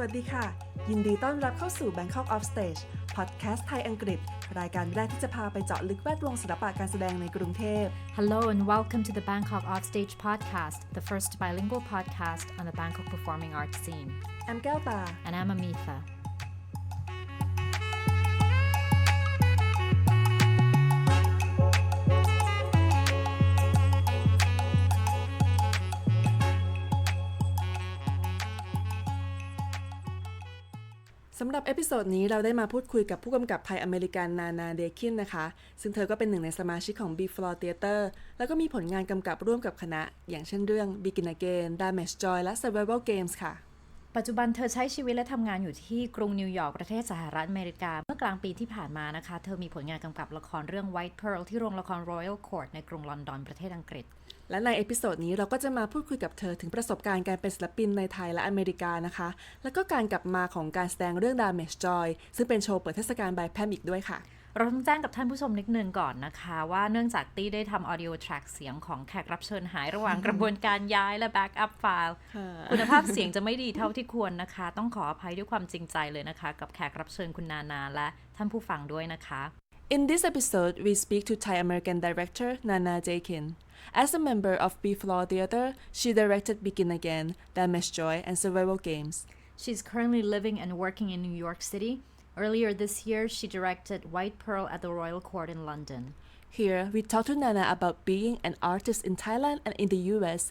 สดีค่ะยินดีต้อนรับเข้าสู่ Bangkok Off Stage พอดแคสต์ไทยอังกฤษรายการแรกที่จะพาไปเจาะลึกแวดวงศิลปะการแสดงในกรุงเทพ Hello and welcome to the Bangkok Offstage podcast, the first bilingual podcast on the Bangkok performing arts scene. แอมแก้วตา And I'm Amitha.สำหรับเอพิโซดนี้เราได้มาพูดคุยกับผู้กำกับไทยอเมริกันนานาเดคินนะคะซึ่งเธอก็เป็นหนึ่งในสมาชิกของ B Floor Theater แล้วก็มีผลงานกำกับร่วมกับคณะอย่างเช่นเรื่อง Begin Again, Damage Joy และ Survival Games ค่ะปัจจุบันเธอใช้ชีวิตและทำงานอยู่ที่กรุงนิวยอร์กประเทศสหรัฐอเมริกาเมื่อกลางปีที่ผ่านมานะคะเธอมีผลงานกำกับละครเรื่อง White Pearl ที่โรงละคร Royal Court ในกรุงลอนดอนประเทศอังกฤษและในเอพิโซดนี้เราก็จะมาพูดคุยกับเธอถึงประสบการณ์การเป็นศิลปินในไทยและอเมริกานะคะแล้วก็การกลับมาของการแสดงเรื่อง Damage Joy ซึ่งเป็นโชว์เปิดเทศกาล by Pam อีกด้วยค่ะเราต้องแจ้งกับท่านผู้ชมนิดนึงก่อนนะคะว่าเนื่องจากตี้ได้ทำ audio track เสียงของแขกรับเชิญหายระหว่างกระบวนการย้ายและ backup file คุณภาพเสียงจะไม่ดีเท่าที่ควรนะคะต้องขออภัยด้วยความจริงใจเลยนะคะกับแขกรับเชิญคุณนานาและท่านผู้ฟังด้วยนะคะ In this episode, we speak to Thai-American director Nana Dakin. As a member of B Floor Theater, she directed Begin Again, Damage Joy, and Survival Games. She's currently living and working in New York City. Earlier this year, she directed White Pearl at the Royal Court in London. Here, we talk to Nana about being an artist in Thailand and in the US,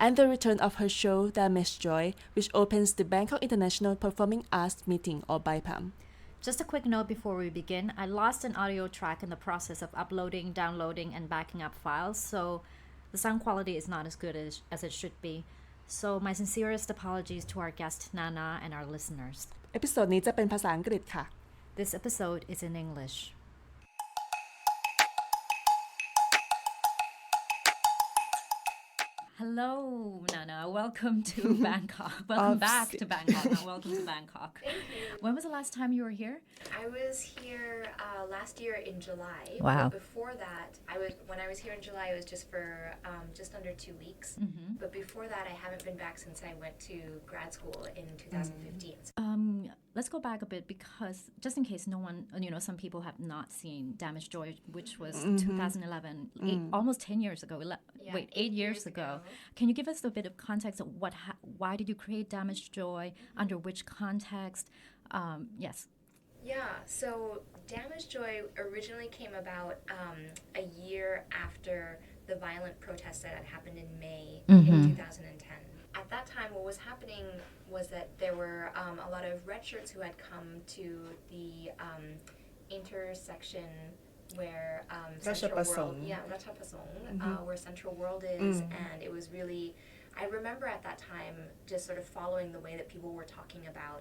and the return of her show Damage Joy, which opens the Bangkok International Performing Arts Meeting, or BIPAM. Just a quick note before we begin. I lost an audio track in the process of uploading, downloading, and backing up files, so the sound quality is not as good as it should be. So my sincerest apologies to our guest Nana and our listeners. เอพิโซดนี้จะเป็นภาษาอังกฤษค่ะ This episode is in English. Hello, Nana. Welcome to Bangkok. Welcome back to Bangkok. Not welcome to Bangkok. Thank you. When was the last time you were here? I was here last year in July. Wow. But before that, when I was here in July, it was just for just under 2 weeks. Mm-hmm. But before that, I haven't been back since I went to grad school in 2015. Let's go back a bit because just in case no one, some people have not seen Damage Joy, which was 2011, almost 10 years ago. Yeah, 8 years ago. Can you give us a bit of context of why did you create Damage Joy? Under which context? Yes. Yeah, so Damage Joy originally came about a year after the violent protests that had happened in May in 2010. At that time, what was happening was that there were a lot of red shirts who had come to the intersection where Central World, Ratchapasong, where Central World is, and it was really, I remember at that time just sort of following the way that people were talking about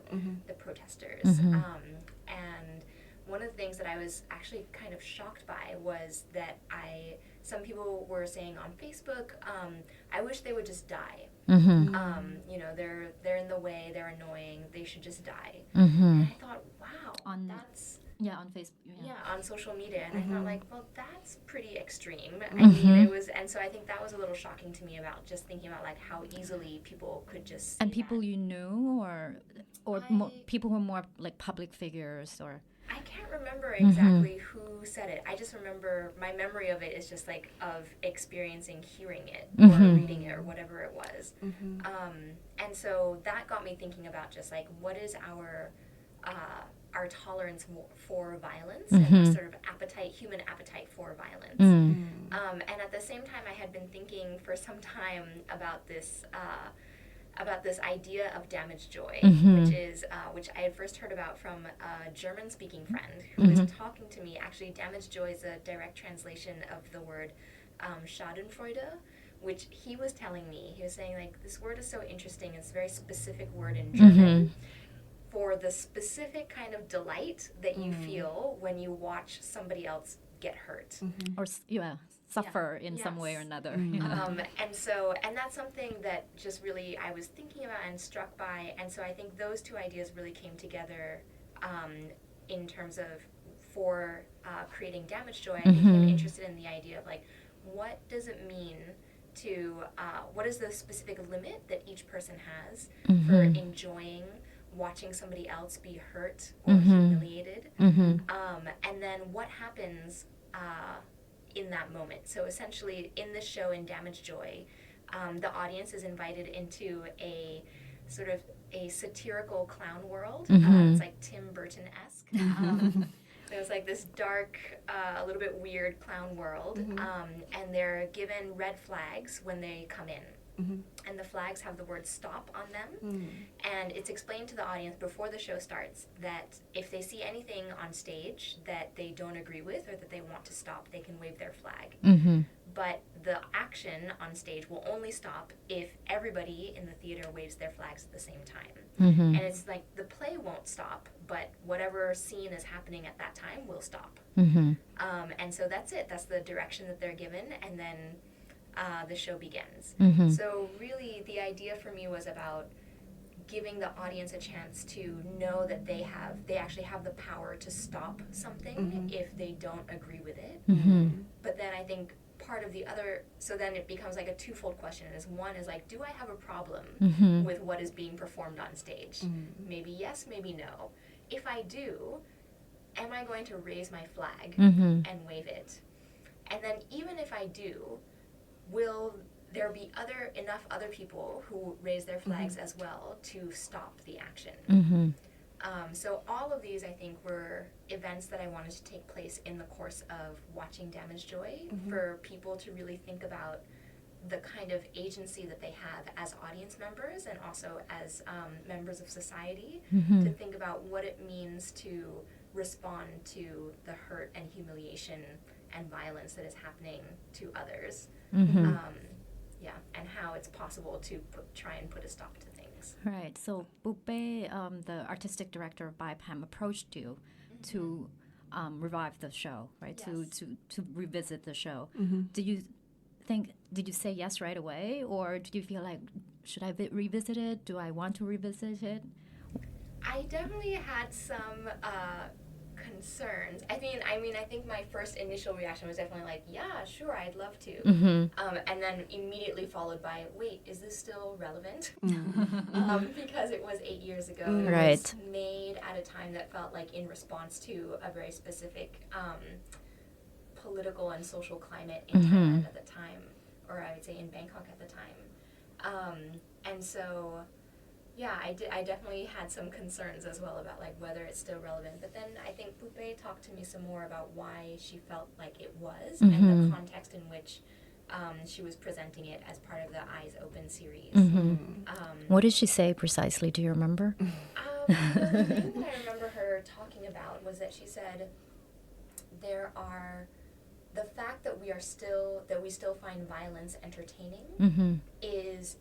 the protesters, and one of the things that I was actually kind of shocked by was that some people were saying on Facebook, I wish they would just die. They're in the way, they're annoying, they should just die. And I thought, wow, that's... Yeah, on Facebook. Yeah, on social media. And I thought, well, that's pretty extreme. I mean, it was... And so I think that was a little shocking to me about just thinking about, how easily people could just... And people you knew or people who are more, public figures or... I can't remember exactly who said it. I just remember my memory of it is just of experiencing hearing it or reading it or whatever it was. And so that got me thinking about just what is our tolerance for violence and sort of human appetite for violence. And at the same time, I had been thinking for some time about this idea of Damage Joy, which I had first heard about from a German-speaking friend who was talking to me. Actually, Damage Joy is a direct translation of the word Schadenfreude, which he was telling me. He was saying, this word is so interesting. It's a very specific word in German for the specific kind of delight that you feel when you watch somebody else get hurt. Or, suffer in some way or another. And that's something that just really I was thinking about and struck by. And so I think those two ideas really came together in terms of for creating Damage Joy. I became interested in the idea of what does it mean to, what is the specific limit that each person has for enjoying watching somebody else be hurt or humiliated. And then what happens in that moment. So essentially, in this show, in Damaged Joy, the audience is invited into a sort of a satirical clown world. It's like Tim Burton-esque. It was like this dark, a little bit weird clown world. And they're given red flags when they come in. And the flags have the word stop on them. And it's explained to the audience before the show starts that if they see anything on stage that they don't agree with or that they want to stop, they can wave their flag. But the action on stage will only stop if everybody in the theater waves their flags at the same time. And it's like the play won't stop, but whatever scene is happening at that time will stop. And so that's it. That's the direction that they're given. And then the show begins. So really the idea for me was about giving the audience a chance to know that they actually have the power to stop something if they don't agree with it. But then I think part of the other, so then it becomes like a twofold question. One is like, do I have a problem with what is being performed on stage? Maybe yes, maybe no. If I do, am I going to raise my flag and wave it? And then even if I do, will there be enough other people who raise their flags as well to stop the action? So all of these, I think, were events that I wanted to take place in the course of watching Damaged Joy for people to really think about the kind of agency that they have as audience members and also as members of society, to think about what it means to respond to the hurt and humiliation and violence that is happening to others. And how it's possible to try and put a stop to things. Right. So Bupe, the artistic director of BIPAM, approached you to revive the show, right? Yes. To revisit the show. Did you say yes right away, or did you feel like, should I revisit it? Do I want to revisit it? I definitely had some concerns. I think my first initial reaction was definitely like, yeah, sure, I'd love to. And then immediately followed by, wait, is this still relevant? Because it was 8 years ago. It was made at a time that felt like in response to a very specific political and social climate in Thailand at the time, or I would say in Bangkok at the time. And so yeah, I definitely had some concerns as well about like whether it's still relevant. But then I think Bupe talked to me some more about why she felt like it was and the context in which she was presenting it as part of the Eyes Open series. What did she say precisely? Do you remember? The thing that I remember her talking about was that she said the fact that we still find violence entertaining is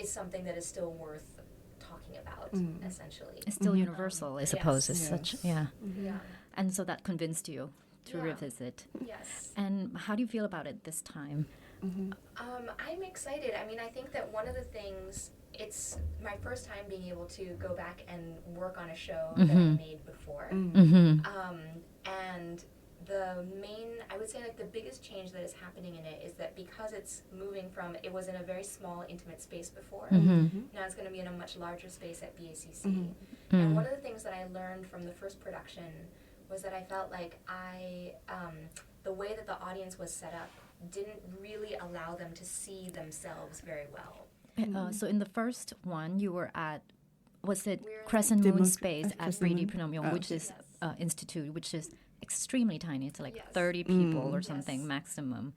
something that is still worth talking about, essentially. It's still universal, I suppose. It's such, yeah. And so that convinced you to revisit. Yes. And how do you feel about it this time? I'm excited. I mean, I think that one of the things, it's my first time being able to go back and work on a show that I made before. And I would say like the biggest change that is happening in it is that because it's moving from, it was in a very small, intimate space before, now it's going to be in a much larger space at BACC. And one of the things that I learned from the first production was that I felt like the way that the audience was set up didn't really allow them to see themselves very well. So in the first one, you were at, was it Crescent Moon Space at Bridi Pranamyong, which is institute, which is extremely tiny. It's like 30 people or something maximum.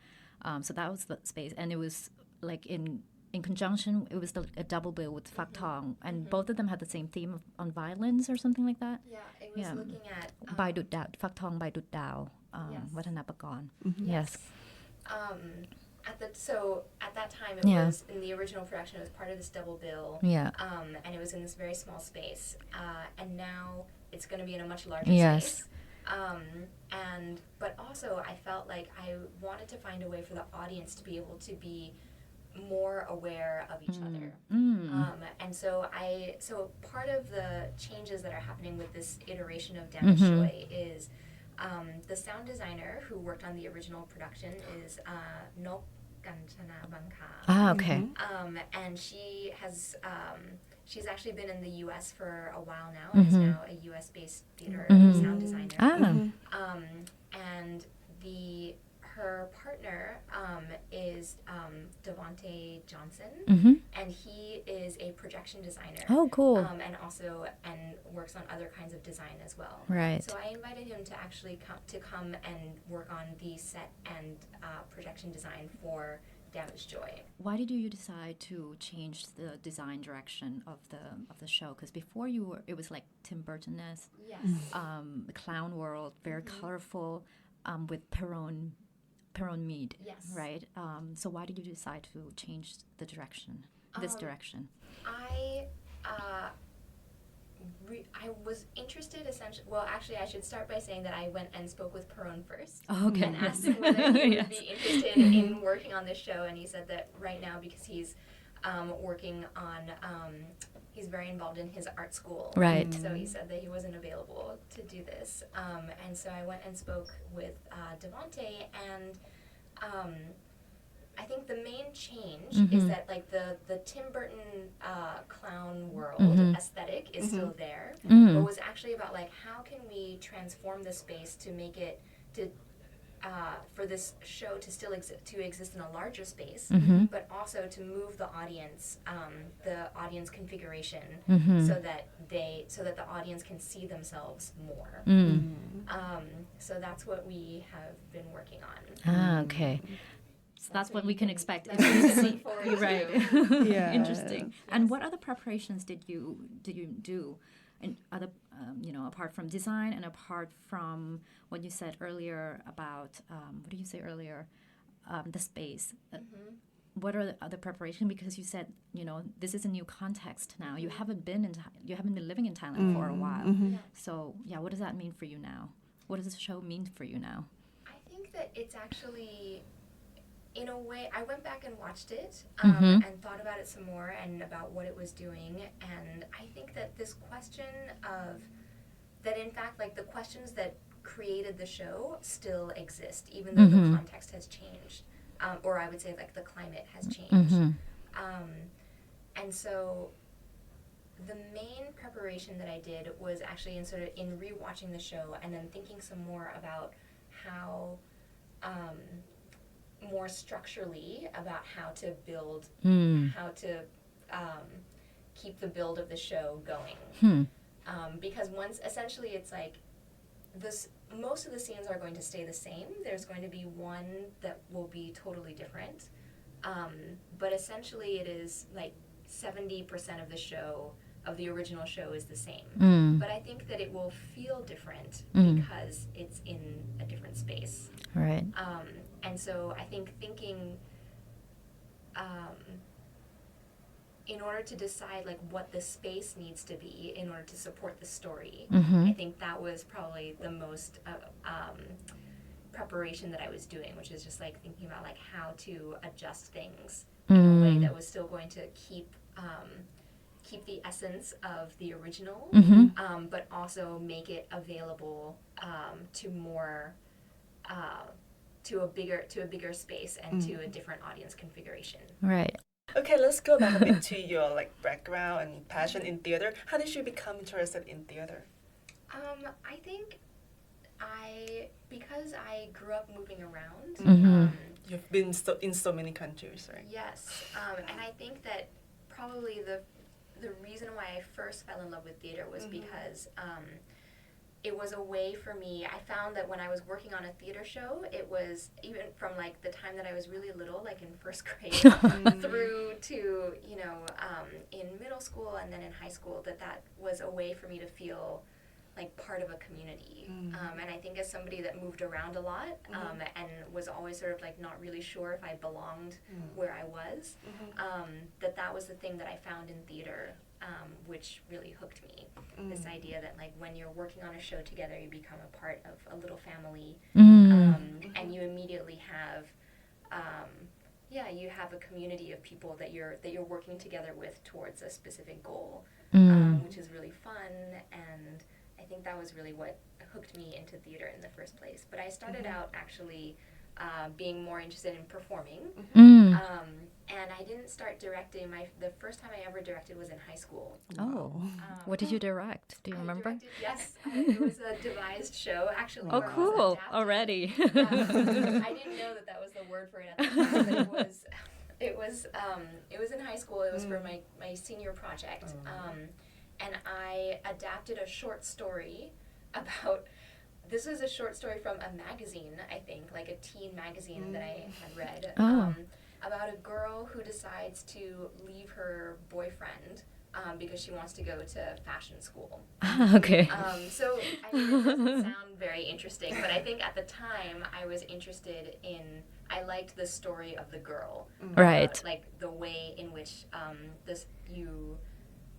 So that was the space, and it was like in conjunction. It was a double bill with Phak Thong, and both of them had the same theme on violence or something like that. Yeah, it was looking at By Dut Dao, Phak Thong by Dut Dao, Watanapakon. Yes. At that time, it was in the original production. It was part of this double bill. And it was in this very small space. And now it's going to be in a much larger space. But also I felt like I wanted to find a way for the audience to be able to be more aware of each other. And so part of the changes that are happening with this iteration of Damaged Joy is the sound designer who worked on the original production is Nok Kanchana Bangka. Okay. And she has she's actually been in the U.S. for a while now and is now a U.S.-based theater sound designer. And her partner is Devonte Johnson, and he is a projection designer. Oh, cool. And works on other kinds of design as well. Right. So I invited him to actually come and work on the set and projection design for Damaged Joy. Why did you decide to change the design direction of the show? Because before it was like Tim Burton-esque, Yes. The clown world, very colorful, with Perron mead. Yes. Right. So why did you decide to change the direction? This direction. I was interested essentially. Well, actually, I should start by saying that I went and spoke with Perron first. Oh, okay. And asked him whether he would be interested in working on this show, and he said that right now, because he's working on, he's very involved in his art school. Right. So he said that he wasn't available to do this. And so I went and spoke with Devonte, and I think the main change is that like the Tim Burton clown world aesthetic is still there, but was actually about like how can we transform the space to make it for this show to still exist in a larger space, but also to move the audience configuration so that the audience can see themselves more. So that's what we have been working on. Okay. So that's what we can expect. Look forward to. Right. Yeah. Interesting. And what other preparations did you do, and other apart from design and apart from what you said earlier about what did you say earlier, the space? What are the other preparations? Because you said this is a new context now. You haven't been living in Thailand for a while. So yeah, what does that mean for you now? What does the show mean for you now? I think that it's actually, in a way, I went back and watched it and thought about it some more and about what it was doing. And I think that this question that in fact, like the questions that created the show still exist, even though the context has changed. Or I would say like the climate has changed. And so the main preparation that I did was actually in rewatching the show and then thinking some more about how more structurally about how to build, how to keep the build of the show going. Because essentially it's like most of the scenes are going to stay the same. There's going to be one that will be totally different. But essentially it is like 70% of the show, of the original show, is the same. But I think that it will feel different because it's in a different space. Right. And so I think thinking in order to decide like what the space needs to be in order to support the story, I think that was probably the most preparation that I was doing, which is just like thinking about like how to adjust things in a way that was still going to keep the essence of the original, but also make it available to more to a bigger space and to a different audience configuration. Right. Okay, let's go back a bit to your background and passion in theater. How did you become interested in theater? I think because I grew up moving around. You've been in so many countries, right? Yes, and I think that probably the reason why I first fell in love with theater was because it was a way for me. I found that when I was working on a theater show, it was even from like the time that I was really little, like in first grade, through to in middle school and then in high school, that was a way for me to feel like part of a community. And I think as somebody that moved around a lot and was always sort of like not really sure if I belonged where I was, that was the thing that I found in theater, which really hooked me. This idea that like when you're working on a show together, you become a part of a little family, and you immediately have you have a community of people that you're working together with towards a specific goal, which is really fun. And I think that was really what hooked me into theater in the first place. But I started out actually being more interested in performing. And I didn't start directing. The first time I ever directed was in high school. Oh, what did you direct? Do you remember? Yes, it was a devised show actually. Oh, where it was cool! adapted. Already. Yeah, I didn't know that was the word for it at the time, but it was in high school. It was for my senior project, and I adapted a short story about. This was a short story from a magazine, I think, like a teen magazine that I had read. About a girl who decides to leave her boyfriend because she wants to go to fashion school. Okay. So I mean, it doesn't sound very interesting, but I think at the time I was interested in. I liked the story of the girl, Right. like the way in which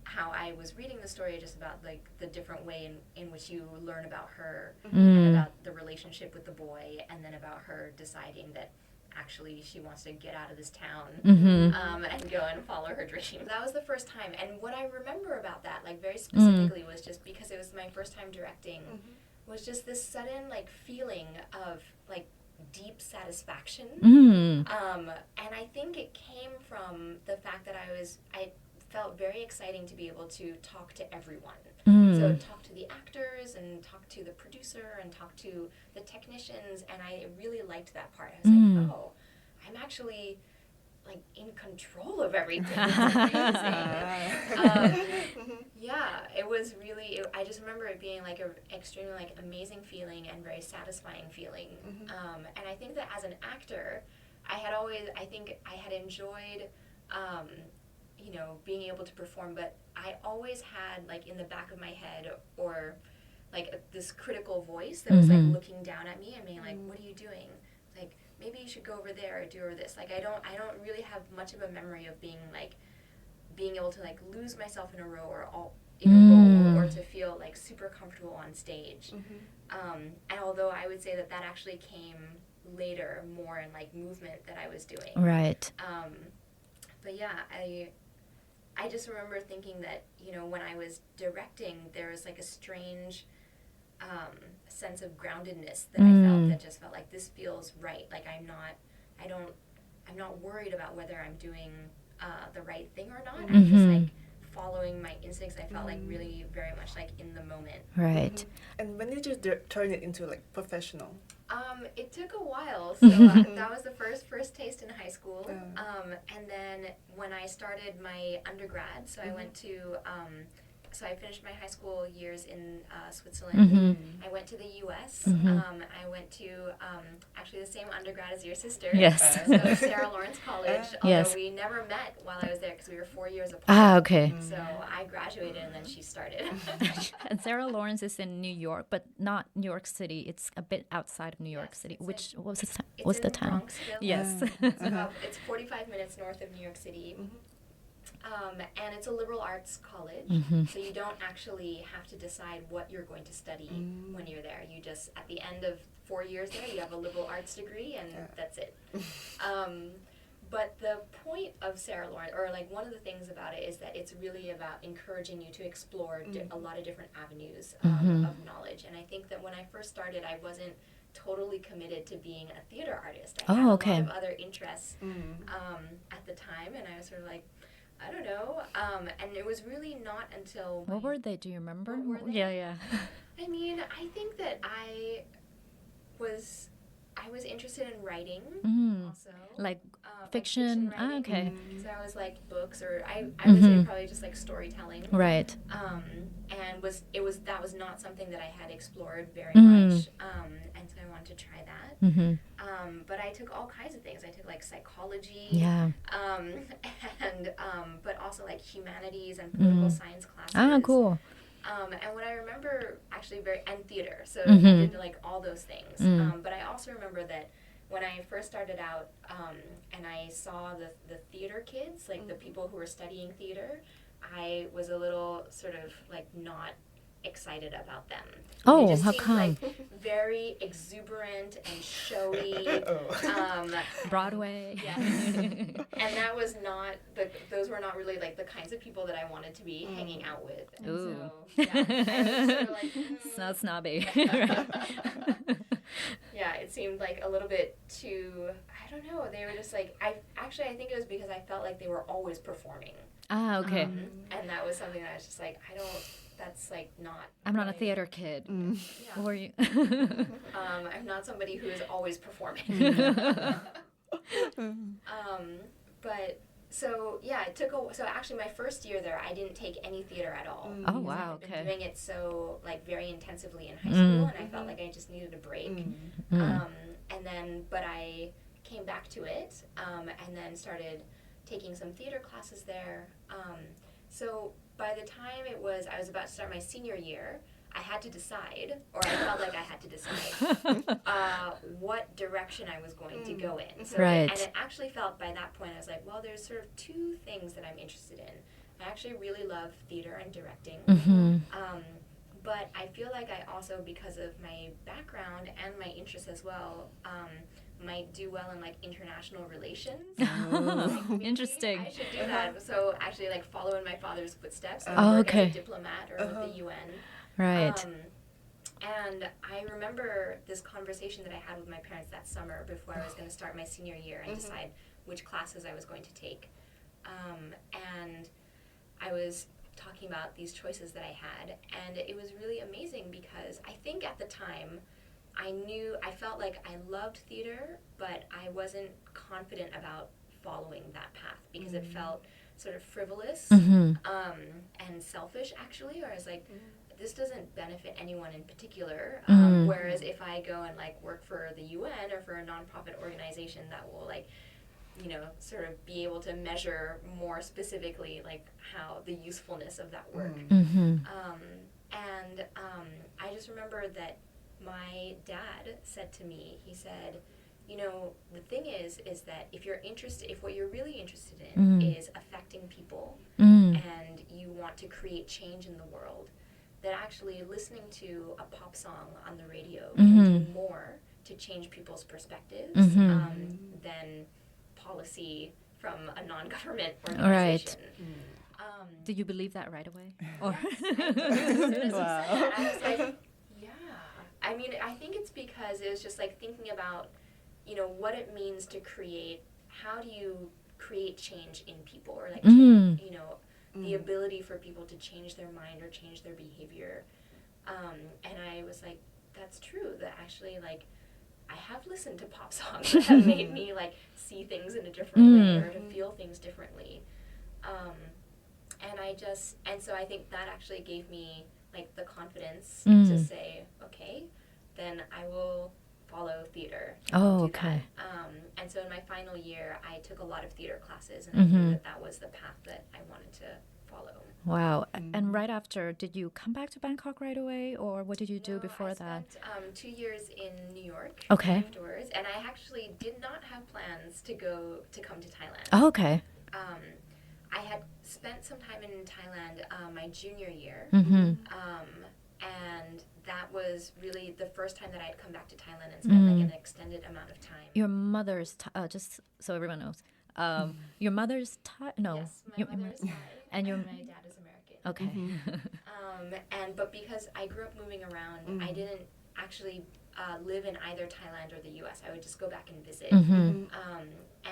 how I was reading the story, just about like the different way in which you learn about her and about the relationship with the boy, and then about her deciding that actually she wants to get out of this town and go and follow her dream. That was the first time, and what I remember about that, like very specifically, was just because it was my first time directing, was just this sudden like feeling of like deep satisfaction. And I think it came from the fact that I felt very exciting to be able to talk to everyone. So talk to the actors and talk to the producer and talk to the technicians, and I really liked that part. I was like, oh, I'm actually like in control of everything. It's amazing. Yeah, it was really. I just remember it being like an extremely like amazing feeling and very satisfying feeling. And I think that as an actor, I think I had enjoyed. Being able to perform, but I always had like in the back of my head or like this critical voice that was like looking down at me and being like, what are you doing? Like, maybe you should go over there or do over this. Like, I don't really have much of a memory of being able to like lose myself in a role or to feel like super comfortable on stage. And although I would say that actually came later, more in like movement that I was doing. Right. But yeah, I just remember thinking that, when I was directing, there was like a strange sense of groundedness that I felt, that just felt like this feels right. Like I'm not worried about whether I'm doing the right thing or not. I'm just like following my instincts. I felt like really very much like in the moment. Right. And when did you turn it into like professional? It took a while. So that was the first taste in high school. And then when I started my undergrad, so I went to, so I finished my high school years in Switzerland. I went to the U.S. I went to actually the same undergrad as your sister. Yes. So Sarah Lawrence College. Although Yes. we never met while I was there because we were 4 years apart. Ah, okay. So I graduated and then she started. And Sarah Lawrence is in New York, but not New York City. It's a bit outside of New York City. It's What's the in town? Bronxville. Yes. It's 45 minutes north of New York City. And it's a liberal arts college, so you don't actually have to decide what you're going to study when you're there. You just, at the end of 4 years there, you have a liberal arts degree, and that's it. But the point of Sarah Lawrence, or like one of the things about it, is that it's really about encouraging you to explore a lot of different avenues of knowledge. And I think that when I first started, I wasn't totally committed to being a theater artist. I had a lot of other interests at the time, and I was sort of like, I don't know. And it was really not until... What were they? Do you remember? What were they? Yeah. I mean, I think that I was interested in writing also. Like fiction? Writing. Okay. So I was like books, or I would say probably just like storytelling. Right. And that was not something that I had explored very much. And so I wanted to try that. But I took all kinds of things. I took like psychology. Yeah. And but also like humanities and political science classes. Ah, cool. And what I remember actually and theater, so I did like all those things. But I also remember that when I first started out, and I saw the theater kids, like the people who were studying theater, I was a little sort of like not excited about them. Oh, they just how seemed come? Like very exuberant and showy. Broadway. Yes. And that was not those were not really like the kinds of people that I wanted to be hanging out with. And Ooh. so yeah, I was sort of like, It's not snobby. yeah, it seemed like a little bit too, I don't know, they were just like, I think it was because I felt like they were always performing. Okay. And that was something that I was just like, that's like not. I'm not a theater kid. Yeah. Or you? I'm not somebody who is always performing. But so yeah, so actually my first year there, I didn't take any theater at all. Oh wow, I've been okay. doing it so like very intensively in high school, and I felt like I just needed a break. And then, but I came back to it, and then started taking some theater classes there. So by the time I was about to start my senior year, I had to decide, or I felt like I had to decide what direction I was going to go in. So, Right. And it actually felt by that point, I was like, well, there's sort of two things that I'm interested in. I actually really love theater and directing. But I feel like I also, because of my background and my interests as well, might do well in like international relations. Like, maybe Interesting. I should do that. So actually like follow in my father's footsteps and Oh, work okay. as a diplomat or with the UN. Right. And I remember this conversation that I had with my parents that summer before I was going to start my senior year and decide which classes I was going to take. And I was talking about these choices that I had, and it was really amazing because I think at the time I felt like I loved theater, but I wasn't confident about following that path because it felt sort of frivolous and selfish actually, or I was like, this doesn't benefit anyone in particular. Whereas if I go and like work for the UN or for a nonprofit organization that will like, you know, sort of be able to measure more specifically like how the usefulness of that work. I just remember that my dad said to me, he said, you know, the thing is that if what you're really interested in is affecting people and you want to create change in the world, that actually listening to a pop song on the radio can do more to change people's perspectives than policy from a non-government organization. Did you believe that right away? Or Wow. I was like, yeah. I mean, I think it's because it was just like thinking about, you know, what it means to create, how do you create change in people, or like, change, you know, the ability for people to change their mind or change their behavior. And I was like, that's true, that actually, like, I have listened to pop songs that have made me, like, see things in a different way or to feel things differently. And so I think that actually gave me, like, the confidence to say, okay, then I will follow theater. Oh, okay. And so in my final year, I took a lot of theater classes, and I knew that was the path that I wanted to follow. Wow. And right after, did you come back to Bangkok right away, or what did you do before that? I spent 2 years in New York afterwards, and I actually did not have plans to come to Thailand. Oh, okay. I had spent some time in Thailand my junior year, and that was really the first time that I had come back to Thailand and spent like an extended amount of time. Your mother's, just so everyone knows, your mother's Thai? No. Yes, my mother is Thai, and my dad is American. Okay. But because I grew up moving around, I didn't actually live in either Thailand or the U.S. I would just go back and visit.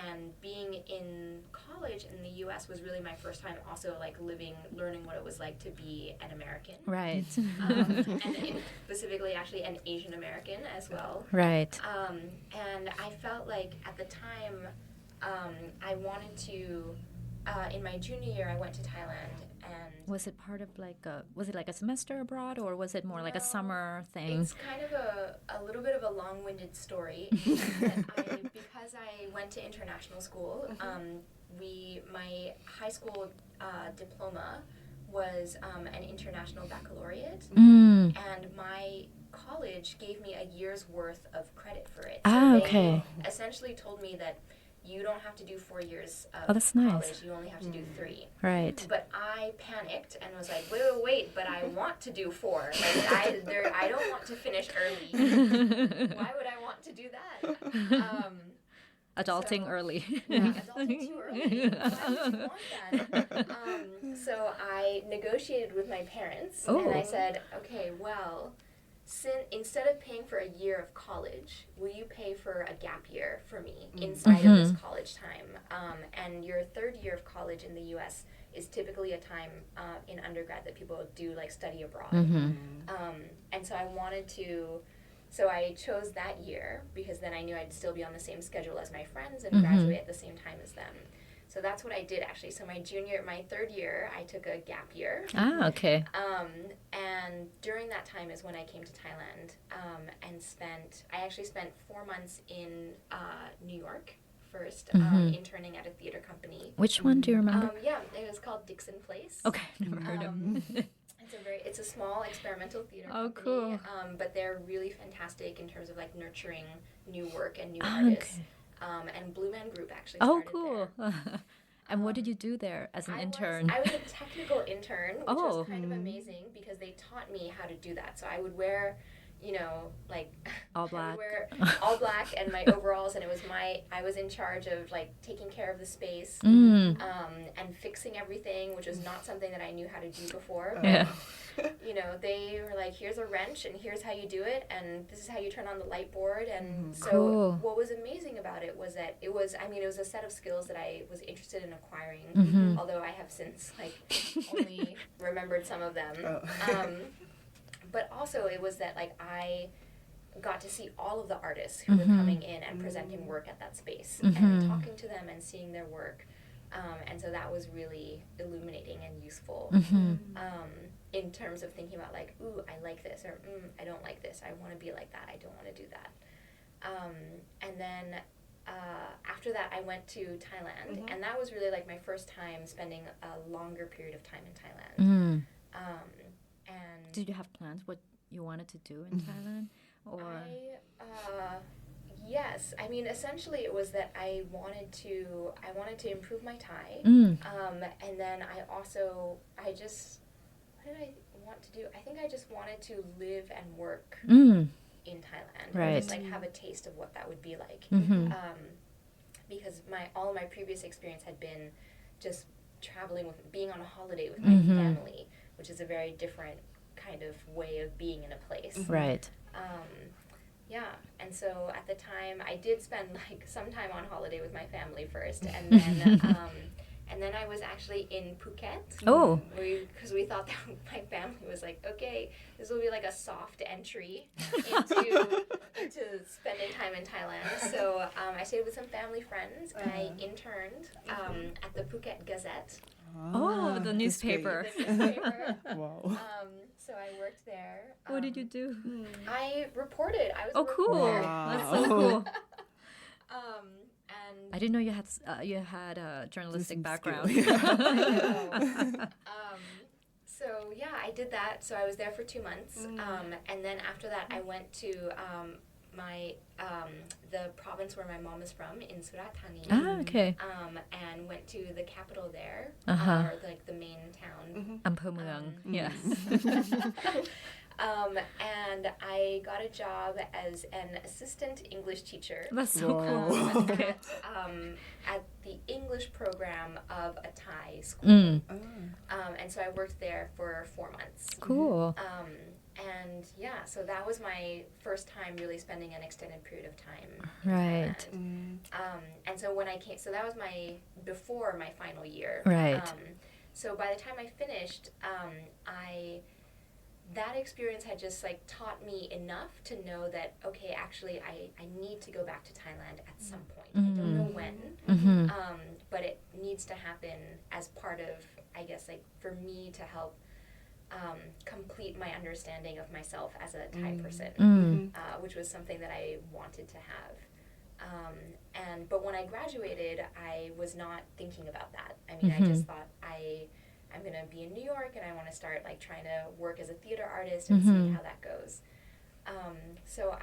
And being in college in the U.S. was really my first time also like learning what it was like to be an American. Right. And specifically actually an Asian American as well. Right. And I felt like at the time I wanted to, in my junior year I went to Thailand. And was it part of was it like a semester abroad, or was it more like a summer thing? It's kind of a little bit of a long-winded story. Because I went to international school, my high school diploma was an international baccalaureate, and my college gave me a year's worth of credit for it. So they essentially told me that you don't have to do 4 years of that's college, nice. you only have to do 3. Right. But I panicked and was like, wait, but I want to do 4. Like, I don't want to finish early. Why would I want to do that? Adulting early. Adulting too early. Why would you want that? So I negotiated with my parents, and I said, okay, well, instead of paying for a year of college, will you pay for a gap year for me inside of this college time? And your third year of college in the U.S. is typically a time in undergrad that people do like study abroad. And so so I chose that year because then I knew I'd still be on the same schedule as my friends and graduate at the same time as them. So that's what I did actually. So my third year, I took a gap year. Ah, okay. And during that time is when I came to Thailand and I actually spent 4 months in New York first, interning at a theater company. Which one do you remember? Yeah, it was called Dixon Place. Okay, never heard of it. It's a small experimental theater Oh, company. cool. But they're really fantastic in terms of like nurturing new work and new artists. And Blue Man Group actually started cool. there. And what did you do there as an intern? I was a technical intern, which was kind of amazing because they taught me how to do that. So I would wear, like all black. I would wear all black and my overalls, and I was in charge of like taking care of the space and fixing everything, which was not something that I knew how to do before. But, Yeah. they were like, here's a wrench and here's how you do it, and this is how you turn on the light board. And so Cool. what was amazing about it was that it was a set of skills that I was interested in acquiring, although I have since like only remembered some of them. But also it was that like I got to see all of the artists who were coming in and presenting work at that space and talking to them and seeing their work. And so that was really illuminating and useful in terms of thinking about like, ooh, I like this, or I don't like this. I want to be like that. I don't want to do that. And then after that, I went to Thailand, and that was really like my first time spending a longer period of time in Thailand. And Did you have plans what you wanted to do in Thailand? Or yes, I mean essentially it was that I wanted to improve my Thai, and then what did I want to do? I think I just wanted to live and work in Thailand, Right. and just like have a taste of what that would be like, because all of my previous experience had been just traveling being on a holiday with my family, which is a very different kind of way of being in a place. Right. Yeah, and so at the time I did spend like some time on holiday with my family first, and then I was actually in Phuket. Oh. Because we thought that my family was like, okay, this will be like a soft entry into spending time in Thailand. So I stayed with some family friends, and I interned at the Phuket Gazette. Oh, the newspaper. The newspaper. Wow. So I worked there. What did you do? I reported. I was a Cool. reporter. That's so cool. And I didn't know you had a journalistic background. So yeah, I did that. So I was there for 2 months, and then after that, I went to the province where my mom is from in Surat Thani. Ah, okay. And went to the capital there, Uh-huh. or like the main town. Ampere Mueang. Yes. And I got a job as an assistant English teacher. That's so cool. Okay. At the English program of a Thai school. And so I worked there for 4 months. Cool. And yeah, so that was my first time really spending an extended period of time. Right. And so when I came, so that was before my final year. Right. So by the time I finished, that experience had just like taught me enough to know that, okay, actually I need to go back to Thailand at some point. I don't know when, but it needs to happen as part of, I guess, like for me to help complete my understanding of myself as a Thai person, which was something that I wanted to have. But when I graduated, I was not thinking about that. I mean, I just thought I'm going to be in New York and I want to start like trying to work as a theater artist and see how that goes. So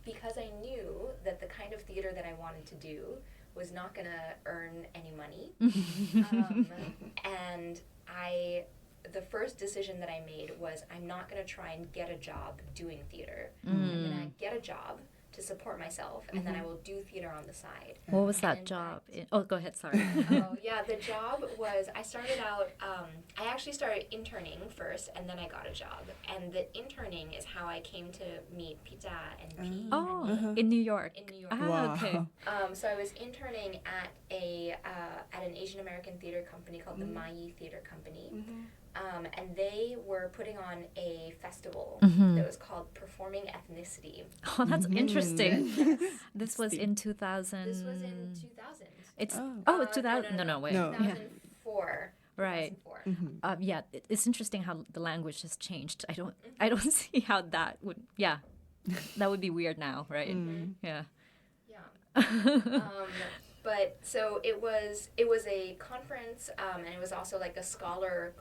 because I knew that the kind of theater that I wanted to do was not going to earn any money, and the first decision that I made was I'm not going to try and get a job doing theater. I'm going to get a job to support myself, and then I will do theater on the side. What was And that in job? fact- Oh, go ahead. Sorry. Oh, yeah, the job was, I started out, I actually started interning first, and then I got a job. And the interning is how I came to meet Pita and P. Oh, in New York. In New York. Ah, okay. So I was interning at an Asian American theater company called the Mai Theater Company. And they were putting on a festival that was called Performing Ethnicity. Oh, that's interesting. This was in 2000. This was in 2000. It's 2000. No, wait. No. 2004. Right. 2004. Yeah, it's interesting how the language has changed. I don't see how that would. Yeah, that would be weird now, right? Yeah. Yeah. But so it was a conference, and it was also like a scholar,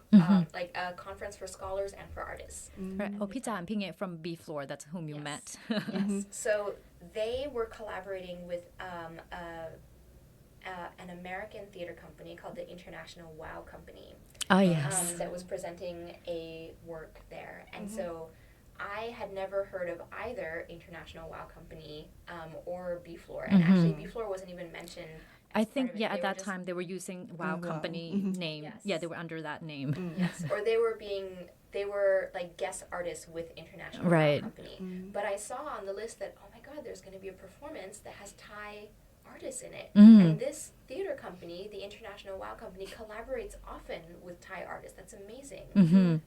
like a conference for scholars and for artists. Right. Oh, Pizza and Pinge from B Floor. That's whom you Yes. met. Yes. So they were collaborating with an American theater company called the International Wow Company. Oh yes. That was presenting a work there. And so I had never heard of either International Wow Company or B Floor. And actually, B Floor wasn't even mentioned. I as part think of it. yeah. They At were that just- time they were using Wow Wow. Company name. Yes. Yeah, they were under that name. Yes, or they were like guest artists with International Right. Wow Company. But I saw on the list that, oh my God, there's going to be a performance that has Thai artists in it. And this theater company, the International Wow Company, collaborates often with Thai artists. That's amazing.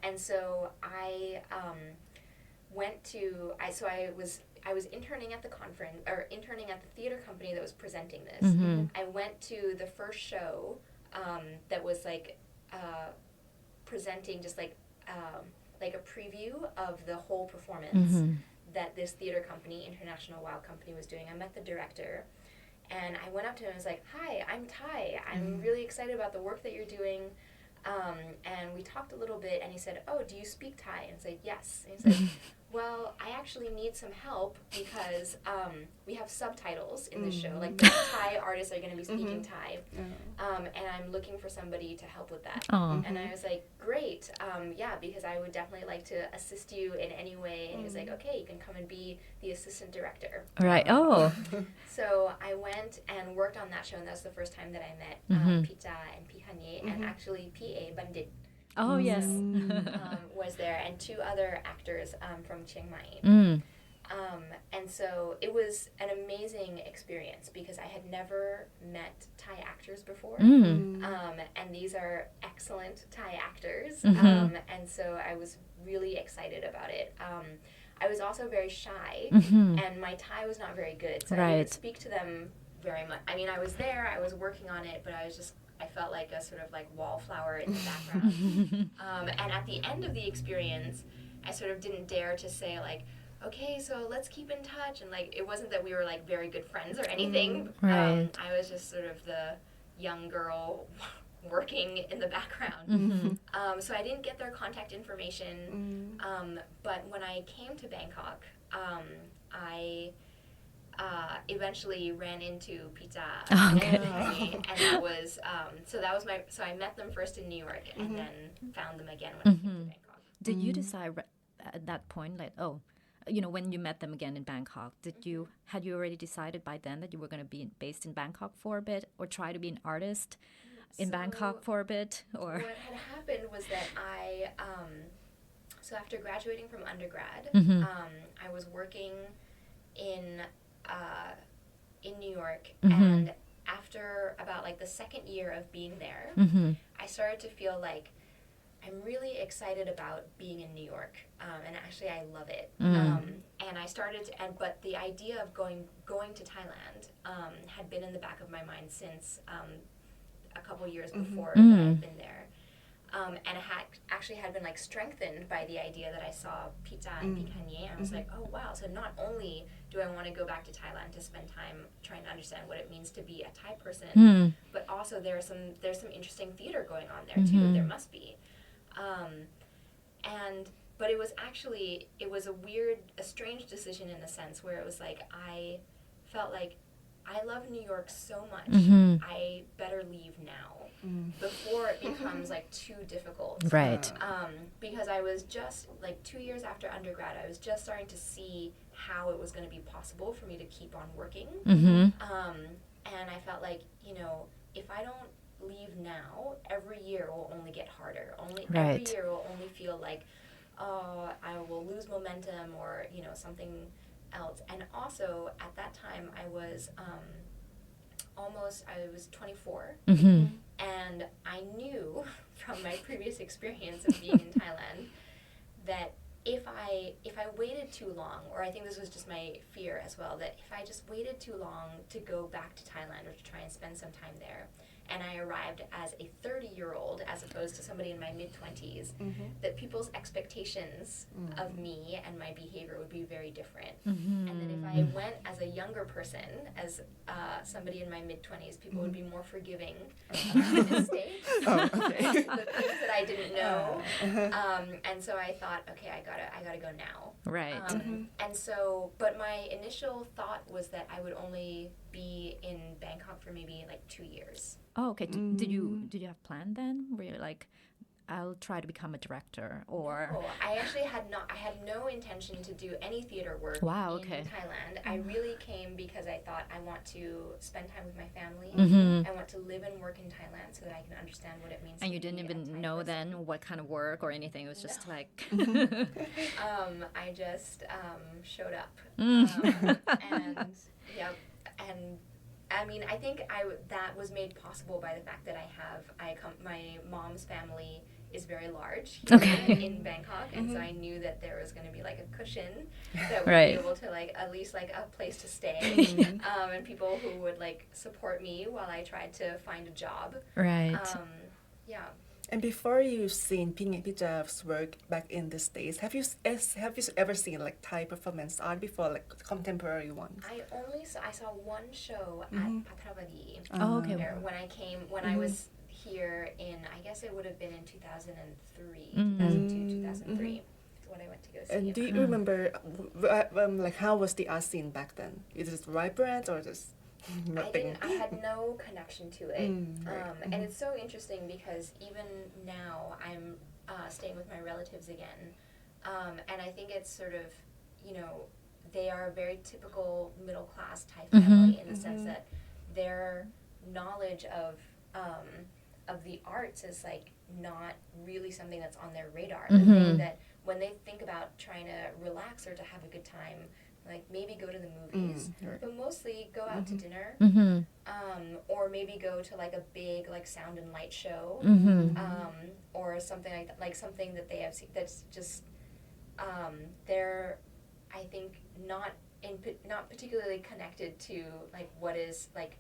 And so I went to, I was interning at the conference, or interning at the theater company that was presenting this. I went to the first show that was like presenting just like a preview of the whole performance that this theater company, International Wow Company, was doing. I met the director, and I went up to him and was like, "Hi, I'm Thai. I'm really excited about the work that you're doing." And we talked a little bit, and he said, "Oh, do you speak Thai?" And I said, "Yes." And he said, "Well, I actually need some help because we have subtitles in the show. Like, the Thai artists are going to be speaking Thai. And I'm looking for somebody to help with that." Oh. And I was like, "Great. Yeah, because I would definitely like to assist you in any way." And he was like, "Okay, you can come and be the assistant director." Right. Oh. So I went and worked on that show, and that was the first time that I met Pita and Pikanye, and actually P.A. Bandit Oh yes. was there, and two other actors from Chiang Mai. And so it was an amazing experience because I had never met Thai actors before. And these are excellent Thai actors. And so I was really excited about it. I was also very shy, and my Thai was not very good, so I Right. didn't speak to them very much. I mean, I was there, I was working on it, but I felt like a sort of like wallflower in the background. And at the end of the experience, I sort of didn't dare to say like, "Okay, so let's keep in touch." And like, it wasn't that we were like very good friends or anything. Right. I was just sort of the young girl working in the background. So I didn't get their contact information. But when I came to Bangkok, I eventually ran into Pita and that was so I met them first in New York and then found them again when I came to Bangkok. Did you decide at that point, like, when you met them again in Bangkok, had you already decided by then that you were going to be based in Bangkok for a bit, or try to be an artist in Bangkok for a bit, or? What had happened was that so after graduating from undergrad, I was working in New York, and after about like the second year of being there, I started to feel like I'm really excited about being in New York, and actually I love it. And I started to, but the idea of going to Thailand had been in the back of my mind since a couple years before that I'd been there. And it had been like strengthened by the idea that I saw Pita and Pikanye, and I was like, oh wow, so not only do I want to go back to Thailand to spend time trying to understand what it means to be a Thai person, but also there's some interesting theater going on there too. There must be. But it was a strange decision in a sense where it was like I felt like I love New York so much, I better leave now before it becomes like too difficult. Right. Because I was just like 2 years after undergrad, I was just starting to see how it was going to be possible for me to keep on working. And I felt like, if I don't leave now, every year will only get harder. Every year will only feel like, oh, I will lose momentum or, something else. And also, at that time, I was 24. And I knew from my previous experience of being in Thailand that if I waited too long, or I think this was just my fear as well, that if I just waited too long to go back to Thailand or to try and spend some time there, and I arrived as a 30-year-old as opposed to somebody in my mid-20s, that people's expectations of me and my behavior would be very different. And that if I went as a younger person, as somebody in my mid-20s, people would be more forgiving of my mistakes, the things that I didn't know. And so I thought, okay, I gotta go now. Right. And so, but my initial thought was that I would only be in Bangkok for maybe like 2 years. Oh, okay. Did you have plan then? Were you like, I'll try to become a director, or? No, I actually had no intention to do any theater work in Thailand. I really came because I thought I want to spend time with my family. I want to live and work in Thailand so that I can understand what it means. And to you didn't be even a Thai know person. then what kind of work or anything. It was just like. I just showed up. And yep. And I mean, I think that was made possible by the fact that my mom's family is very large here in Bangkok, and so I knew that there was going to be like a cushion that would be able to like at least like a place to stay, and people who would like support me while I tried to find a job. Right. Yeah. And before you've seen Ping and Pijav's work back in the States, have you ever seen like Thai performance art before, like contemporary ones? I saw one show at Patravadi. Oh, okay. When I was here in, I guess it would have been in 2003, 2002, 2003. Is what I went to go see. And do you remember like how was the art scene back then? Is it vibrant or just nothing? I had no connection to it. And it's so interesting because even now I'm staying with my relatives again. And I think it's sort of, they are a very typical middle class Thai family in the sense that their knowledge of the arts is like not really something that's on their radar. The thing that when they think about trying to relax or to have a good time, like maybe go to the movies, but mostly go out to dinner, or maybe go to like a big like sound and light show, or something like something that they have seen that's just they're, I think, not particularly connected to like what is like,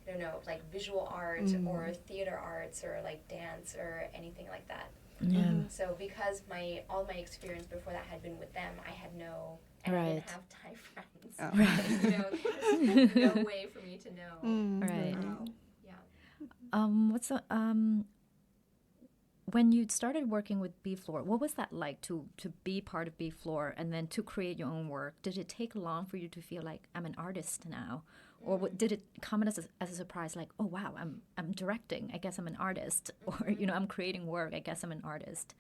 I don't know, like visual art or theater arts or like dance or anything like that. So because all my experience before that had been with them, I had no. And I didn't have Thai friends. There's no way for me to know. Right. Yeah. What's the when you started working with B-Floor, what was that like to be part of B-Floor and then to create your own work? Did it take long for you to feel like I'm an artist now, or did it come as a surprise? Like, oh wow, I'm directing. I guess I'm an artist, or I'm creating work. I guess I'm an artist.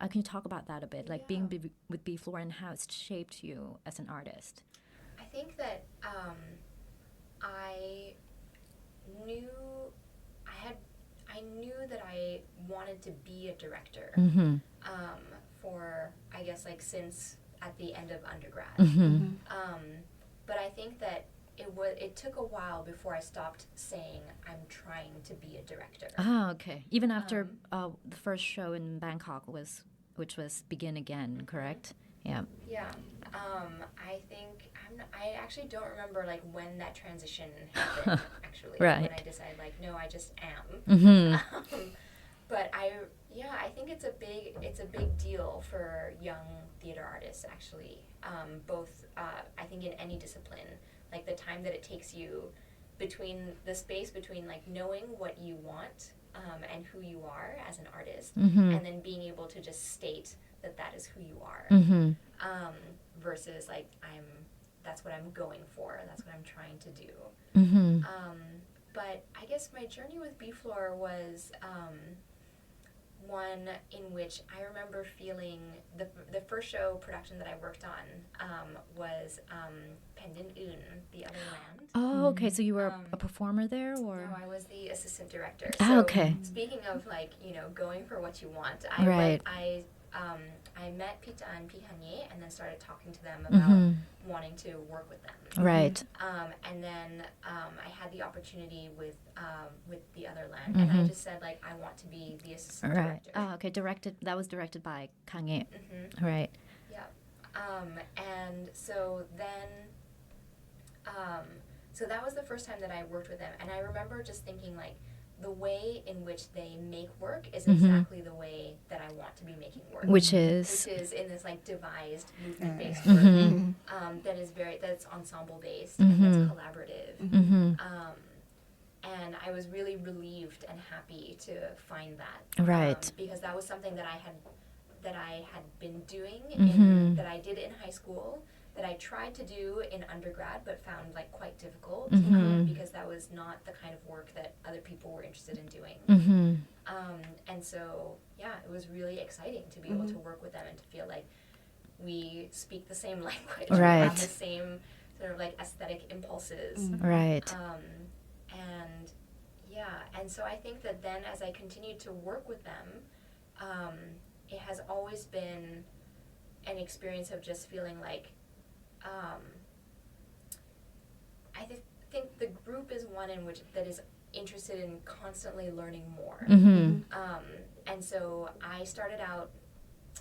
Can you talk about that a bit, like being with B-Floor and how it's shaped you as an artist? I think that I knew that I wanted to be a director for, I guess, like since at the end of undergrad. But I think that it took a while before I stopped saying I'm trying to be a director. Ah, okay. Even after the first show in Bangkok which was Begin Again, correct? Yeah. Yeah. I think I actually don't remember like when that transition happened. Actually, Right. When I decided like no, I just am. But I think it's a big deal for young theater artists actually. Both I think in any discipline, like the time that it takes you between the space between like knowing what you want and who you are as an artist, and then being able to just state that is who you are, versus like that's what I'm going for, that's what I'm trying to do. But I guess my journey with B-Floor was one in which I remember feeling the first show production that I worked on was Pendant Un, The Other Land. Oh, okay. So you were a performer there, or? No, I was the assistant director. Ah, So okay. speaking of like, you know, going for what you want, Right. I met Pita and Pihanye and then started talking to them about wanting to work with them. Right. And then I had the opportunity with The Other Land, and I just said like I want to be the assistant Right. director. Oh, okay. That was directed by Kang Ye. Right. Yeah. And so then, so that was the first time that I worked with them, and I remember just thinking like, the way in which they make work is exactly the way that I want to be making work. Which is in this like devised movement-based work that's ensemble-based and that's collaborative. And I was really relieved and happy to find that. Right. Because that was something that I had been doing that I did in high school, that I tried to do in undergrad but found like quite difficult because that was not the kind of work that other people were interested in doing. And so yeah, it was really exciting to be able to work with them and to feel like we speak the same language, Right. we have the same sort of like aesthetic impulses. Right. And yeah, and so I think that then as I continued to work with them, it has always been an experience of just feeling like I think the group is one in which that is interested in constantly learning more. And so I started out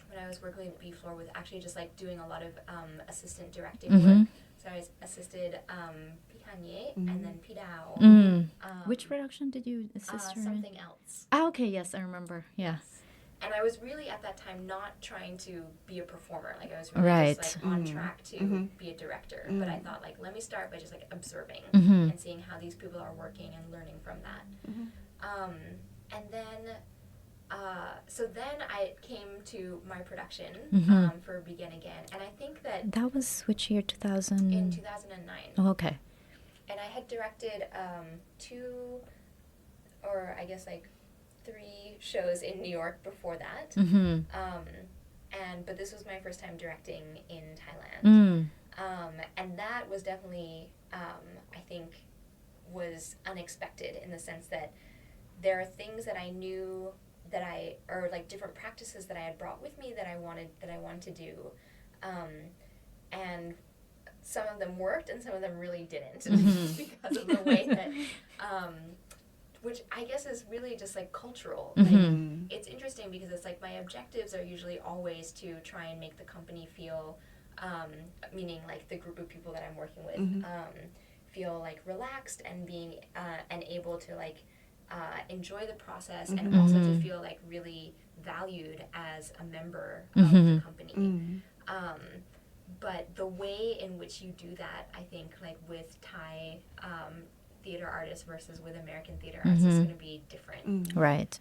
when I was working with B-Floor with actually just like doing a lot of assistant directing work. So I assisted Pihanye and then Pidao. Which production did you assist her in? Something Else. Ah, okay. Yes, I remember. Yeah. And I was really at that time not trying to be a performer. Like I was really Right. just like on track to be a director. But I thought like, let me start by just like observing and seeing how these people are working and learning from that. And then, so then I came to my production for Begin Again. And I think that That was which year? 2000. in 2009. Oh, okay. And I had directed 2, or I guess like 3 shows in New York before that. But this was my first time directing in Thailand. And that was definitely, I think, was unexpected in the sense that there are things that I knew or like different practices that I had brought with me that I wanted to do. And some of them worked and some of them really didn't because of the way that, which I guess is really just like cultural. Like, it's interesting because it's like my objectives are usually always to try and make the company feel, meaning like the group of people that I'm working with, feel like relaxed and being and able to like enjoy the process and also to feel like really valued as a member of the company. But the way in which you do that, I think like with Thai theater artists versus with American theater artists is going to be different. Right.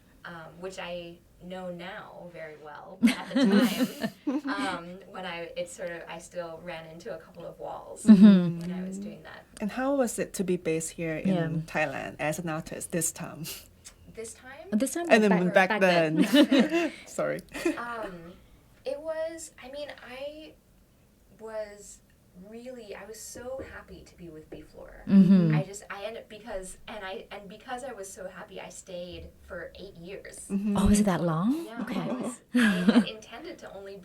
Which I know now very well. But at the time, when I still ran into a couple of walls when I was doing that. And how was it to be based here in Thailand as an artist this time? This time? This time. And then back then. Sorry. It was, I mean, I was so happy to be with B-Floor. I ended because I was so happy, I stayed for 8 years. Oh, is it that long? Yeah, Okay. I had intended to only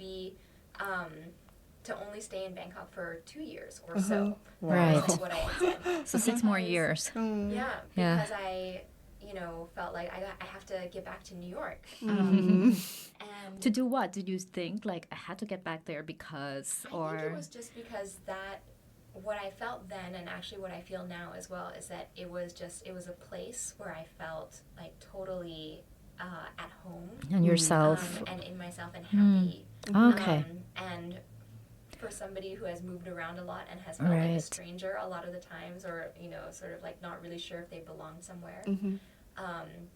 stay in Bangkok for 2 years or so. Right. That's what I had said. So 6 more years. Yeah, because I felt like I have to get back to New York. And To do what? Did you think like I had to get back there because, or? I think it was just because that what I felt then and actually what I feel now as well is that it was a place where I felt like totally at home. And yourself. And in myself and happy. Okay. And for somebody who has moved around a lot and has felt like a Right. stranger a lot of the times or, sort of like not really sure if they belong somewhere,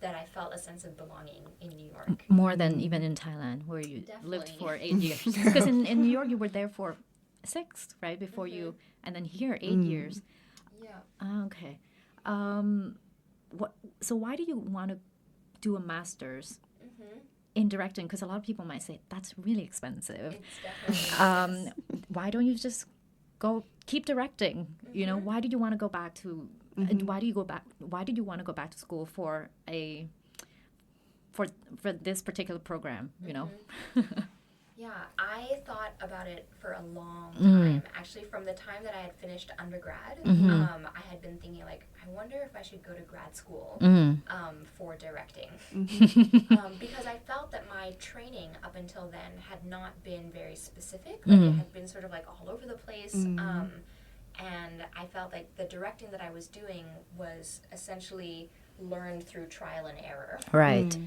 that I felt a sense of belonging in New York. More than even in Thailand, where you lived Definitely. for 8 years. Because in New York, you were there for 6, right? Before you, and then here, 8 years. Yeah. Ah, okay. So why do you want to do a master's in directing, because a lot of people might say that's really expensive. It's definitely Why don't you just keep directing? You know, why did you want to go back to? Why did you want to go back to school for this particular program? You know. Yeah, I thought about it for a long time. Actually, from the time that I had finished undergrad, I had been thinking, like, I wonder if I should go to grad school for directing. Because I felt that my training up until then had not been very specific. Like, it had been sort of like all over the place. And I felt like the directing that I was doing was essentially learned through trial and error. Right.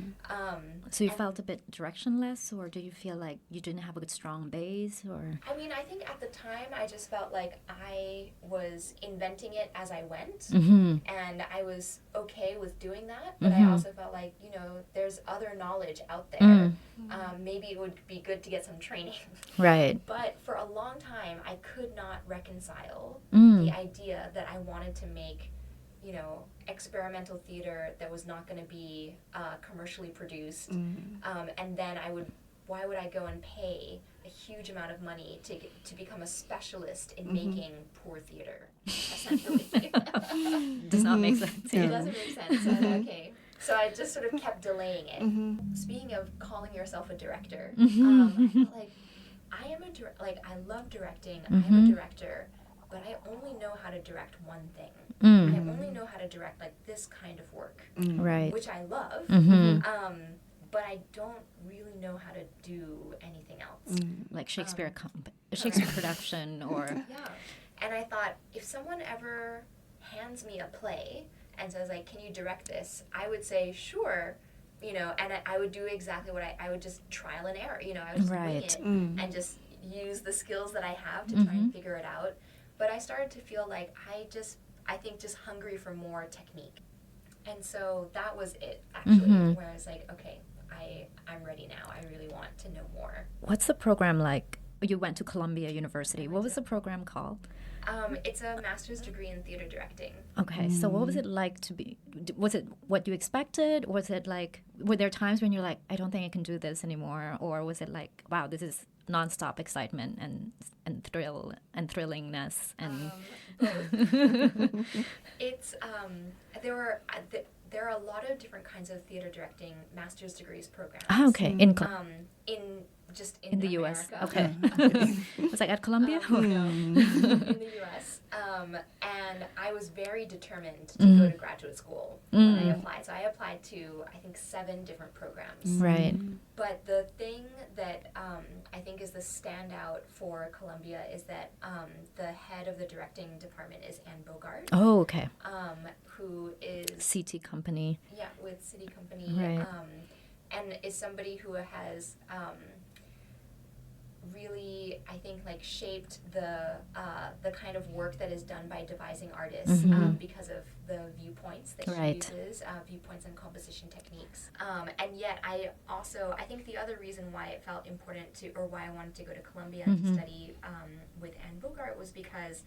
So you felt a bit directionless, or do you feel like you didn't have a good strong base, or? I mean, I think at the time I just felt like I was inventing it as I went, and I was okay with doing that, but I also felt like, you know, there's other knowledge out there. Maybe it would be good to get some training. Right. But for a long time, I could not reconcile the idea that I wanted to make, you know, experimental theater that was not going to be commercially produced, and then why would I go and pay a huge amount of money to become a specialist in making poor theater, essentially? Does not make sense. It doesn't make sense. So I thought, okay. So I just sort of kept delaying it. Speaking of calling yourself a director, I felt like I love directing. I'm a director, but I only know how to direct one thing. I only know how to direct like this kind of work, Right. which I love, but I don't really know how to do anything else. Like Shakespeare production, or Yeah, and I thought if someone ever hands me a play and says like, "Can you direct this?" I would say sure, you know, and I would do exactly what I would just trial and error, you know, I would just wing it and just use the skills that I have to try and figure it out. But I started to feel like I think just hungry for more technique. And so that was it, actually, where I was like, okay, I'm ready now. I really want to know more. what's the program like? You went to Columbia University. What was the program called? It's a master's degree in theater directing. Okay, so what was it like to be? Was it what you expected? Was it like, were there times when you're like, I don't think I can do this anymore, or was it like, wow, this is nonstop excitement and thrillingness and? Both. It's there are a lot of different kinds of theater directing master's degrees programs. Ah, okay, in the U.S. America. Okay, was like at Columbia. No, in the U.S. And I was very determined to go to graduate school when I applied. So I applied to, I think, 7 different programs. Right. But the thing that I think is the standout for Columbia is that the head of the directing department is Anne Bogart. Oh, okay. Who is CT Company. Yeah, with City Company. Right. And is somebody who has really, I think, like shaped the kind of work that is done by devising artists because of the viewpoints that she uses, viewpoints and composition techniques. And yet I think the other reason why it felt important or why I wanted to go to Columbia to study with Anne Bogart was because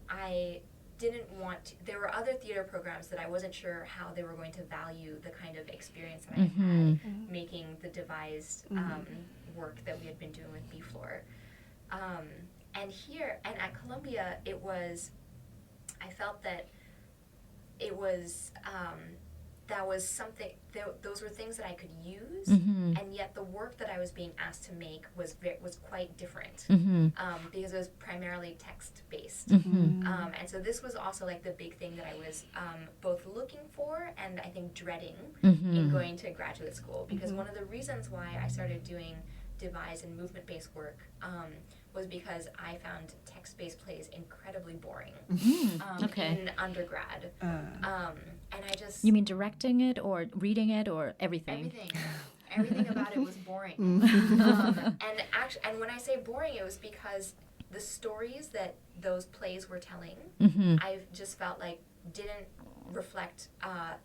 I didn't want to, there were other theater programs that I wasn't sure how they were going to value the kind of experience that I had making the devised work that we had been doing with B-Floor. And at Columbia, I felt that it was, that was something, those were things that I could use, and yet the work that I was being asked to make was quite different, because it was primarily text-based. And so this was also like the big thing that I was both looking for and I think dreading in going to graduate school, because one of the reasons why I started doing devised and movement-based work was because I found text-based plays incredibly boring in undergrad. And I just... You mean directing it or reading it or everything? Everything about it was boring. And when I say boring, it was because the stories that those plays were telling, I just felt like didn't reflect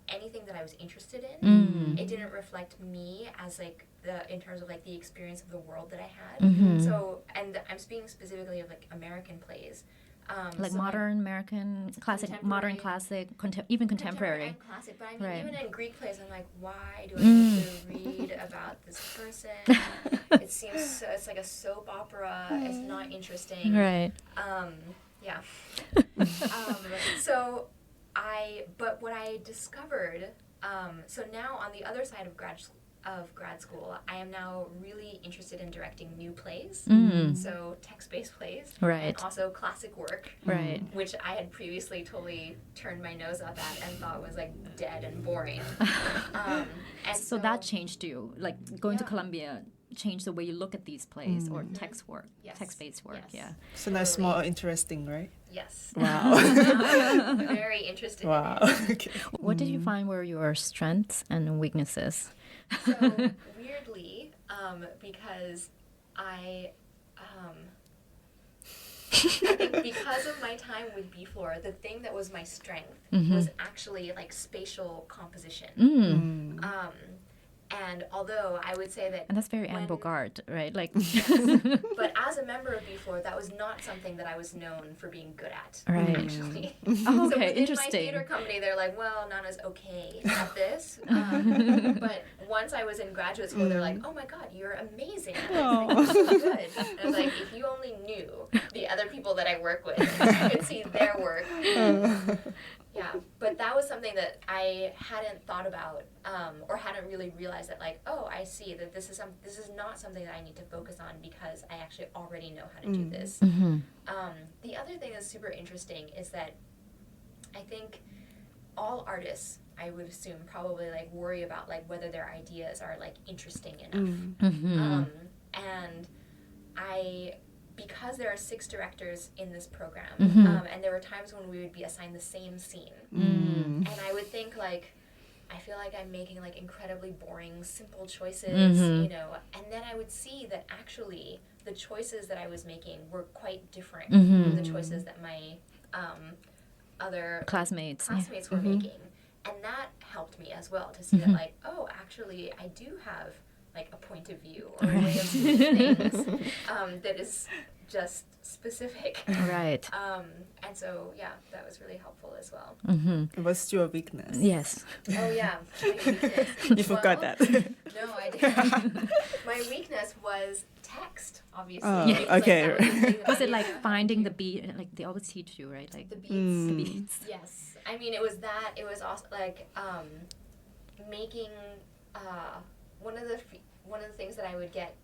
anything that I was interested in. It didn't reflect me as like in terms of like the experience of the world that I had. So, and I'm speaking specifically of like American plays. Like so modern American, classic, modern classic, even contemporary. and classic, but I mean, Right. even in Greek plays, I'm like, why do I need to read about this person? It seems so, it's like a soap opera. It's not interesting. Right. Yeah. But what I discovered, so now on the other side of grad school, I am now really interested in directing new plays. So text-based plays. Right. And also classic work. Right. Which I had previously totally turned my nose up at and thought was like dead and boring. And So that changed you, like going to Columbia changed the way you look at these plays or text work, text-based work. Yes. Yeah. So that's more interesting, right? Yes. Wow. Very interested Wow. in it. Okay. What did you find were your strengths and weaknesses? So weirdly, because I think because of my time with B-Floor, the thing that was my strength was actually like spatial composition. And although I would say that, And that's very Anne Bogart, right? Like, but as a member of B-Floor, that was not something that I was known for being good at. Right. Actually. Oh, So okay, within interesting. my theater company, they're like, well, Nana's okay at this. But once I was in graduate school, they're like, oh my God, you're amazing. And I was like, "You're so good." And I was like, if you only knew the other people that I work with, you could see their work. Yeah, but that was something that I hadn't thought about or hadn't really realized that, like, oh, I see that this is not something that I need to focus on because I actually already know how to do this. The other thing that's super interesting is that I think all artists, I would assume, probably like worry about like whether their ideas are like interesting enough. And because there are 6 directors in this program, and there were times when we would be assigned the same scene, and I would think like, I feel like I'm making like incredibly boring, simple choices, you know, and then I would see that actually the choices that I was making were quite different from the choices that my other classmates were making, and that helped me as well to see that like, oh, actually I do have like a point of view or a way of seeing things that is just specific. Right. And so, yeah, that was really helpful as well. What's your weakness? Yes. Oh, yeah. My weakness. You forgot that. No, I didn't. My weakness was text, obviously. Oh, because, like, okay. that was the thing that Was I it like had finding the to- beat? Like they always teach you, right? Like the beats? the beats. Yes. I mean, it was that. It was also like making one of the things that I would get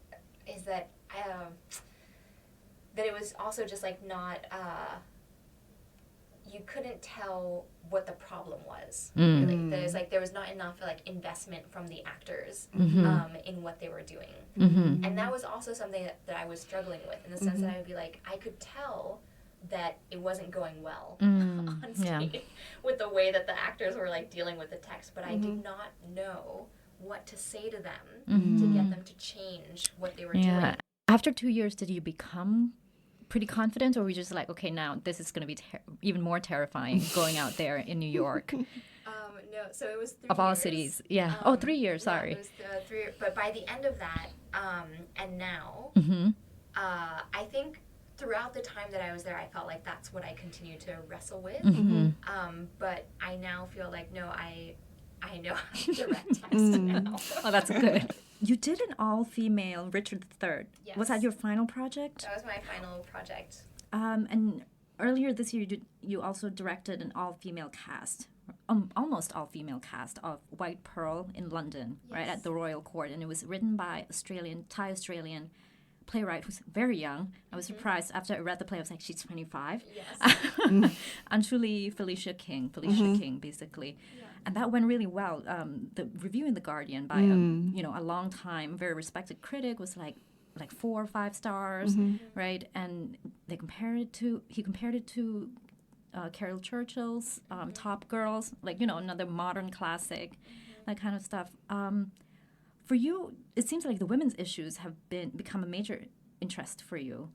is that that it was also just like not you couldn't tell what the problem was. Really, there was not enough like investment from the actors in what they were doing, and that was also something that I was struggling with in the sense that I would be like, I could tell that it wasn't going well on stage with the way that the actors were like dealing with the text, but I did not know what to say to them to get them to change what they were doing. After 2 years, did you become pretty confident, or were you just like, okay, now this is going to be even more terrifying going out there in New York? No, so it was 3 Of all years. cities. Yeah. 3 years, sorry. Yeah, it was 3 years. But by the end of that, and now, I think throughout the time that I was there, I felt like that's what I continued to wrestle with. But I now feel like, no, I know how to direct text now. Oh, that's good. You did an all-female Richard III. Yes. Was that your final project? That was my final project. And earlier this year, you also directed an all-female cast, almost all-female cast of White Pearl in London, right, at the Royal Court. And it was written by Thai-Australian playwright who's very young. I was surprised after I read the play. I was like, she's 25. Yes. Felicia King, basically. Yeah. And that went really well. The review in The Guardian by a long time, very respected critic was like 4 or 5 stars, right? And he compared it to Carol Churchill's Top Girls, like, another modern classic, that kind of stuff. For you, it seems like the women's issues have become a major interest for you,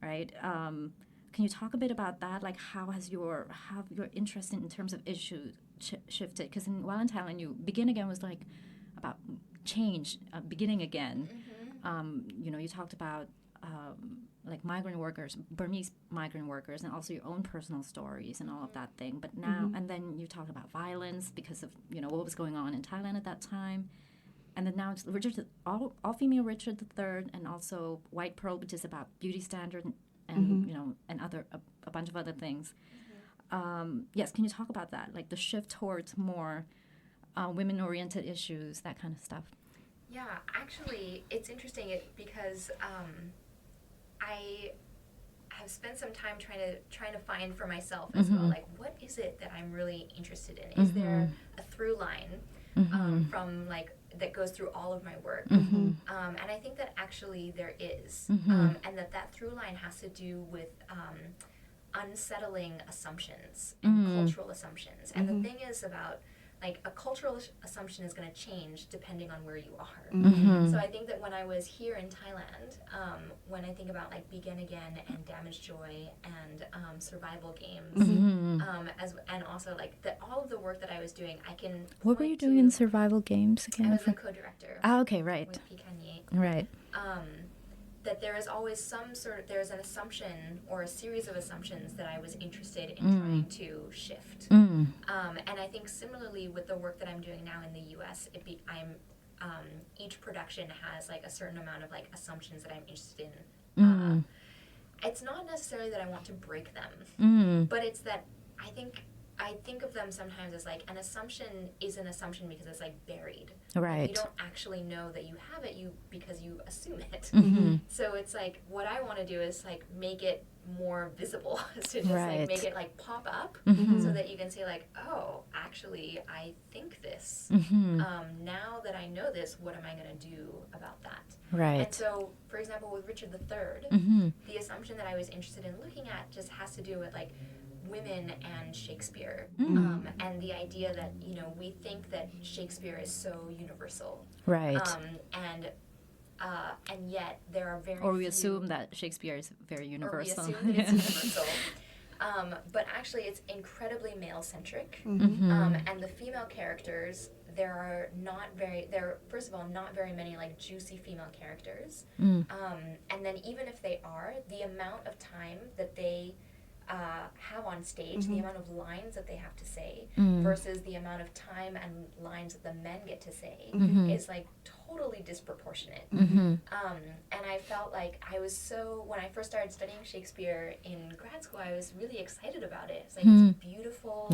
right? Can you talk a bit about that? Like, how have your interest in terms of issues shifted? Because in While Untitled, you Begin Again was like about change, beginning again. You talked about like migrant workers, Burmese migrant workers, and also your own personal stories and all of that thing. But now, and then you talk about violence because of, what was going on in Thailand at that time. And then now it's all female Richard III, and also White Pearl, which is about beauty standard and and a bunch of other things. Yes, can you talk about that? Like the shift towards more women-oriented issues, that kind of stuff. Yeah, actually, it's interesting because I have spent some time trying to find for myself as well, like what is it that I'm really interested in? Is there a through line from like that goes through all of my work? And I think that actually there is, and that through line has to do with unsettling assumptions and cultural assumptions. And the thing is about like a cultural assumption is going to change depending on where you are. So I think that when I was here in Thailand, when I think about like Begin Again and Damage Joy and survival games, and also like all of the work that I was doing, I can. What were you doing in survival games again? I was a co-director. Ah, okay, right. With Pikanye. Right. That there is always there's an assumption or a series of assumptions that I was interested in trying to shift. And I think similarly with the work that I'm doing now in the U.S., each production has like a certain amount of like assumptions that I'm interested in. It's not necessarily that I want to break them, but it's that I think of them sometimes as like an assumption is an assumption because it's like buried. Right. You don't actually know that you have it because you assume it. So it's like what I want to do is like make it more visible, to just like make it like pop up so that you can say like, oh, actually I think this. Now that I know this, what am I going to do about that? Right. And so, for example, with Richard III, the assumption that I was interested in looking at just has to do with like women and Shakespeare, and the idea that we think that Shakespeare is so universal, right? And yet there are very we assume that Shakespeare is very universal. Or we assume that it's universal. But actually, it's incredibly male-centric, and the female characters there are first of all not very many like juicy female characters, and then even if they are, the amount of time that they have on stage, the amount of lines that they have to say versus the amount of time and lines that the men get to say is like totally disproportionate. And I felt like when I first started studying Shakespeare in grad school, I was really excited about it. It's like it's beautiful,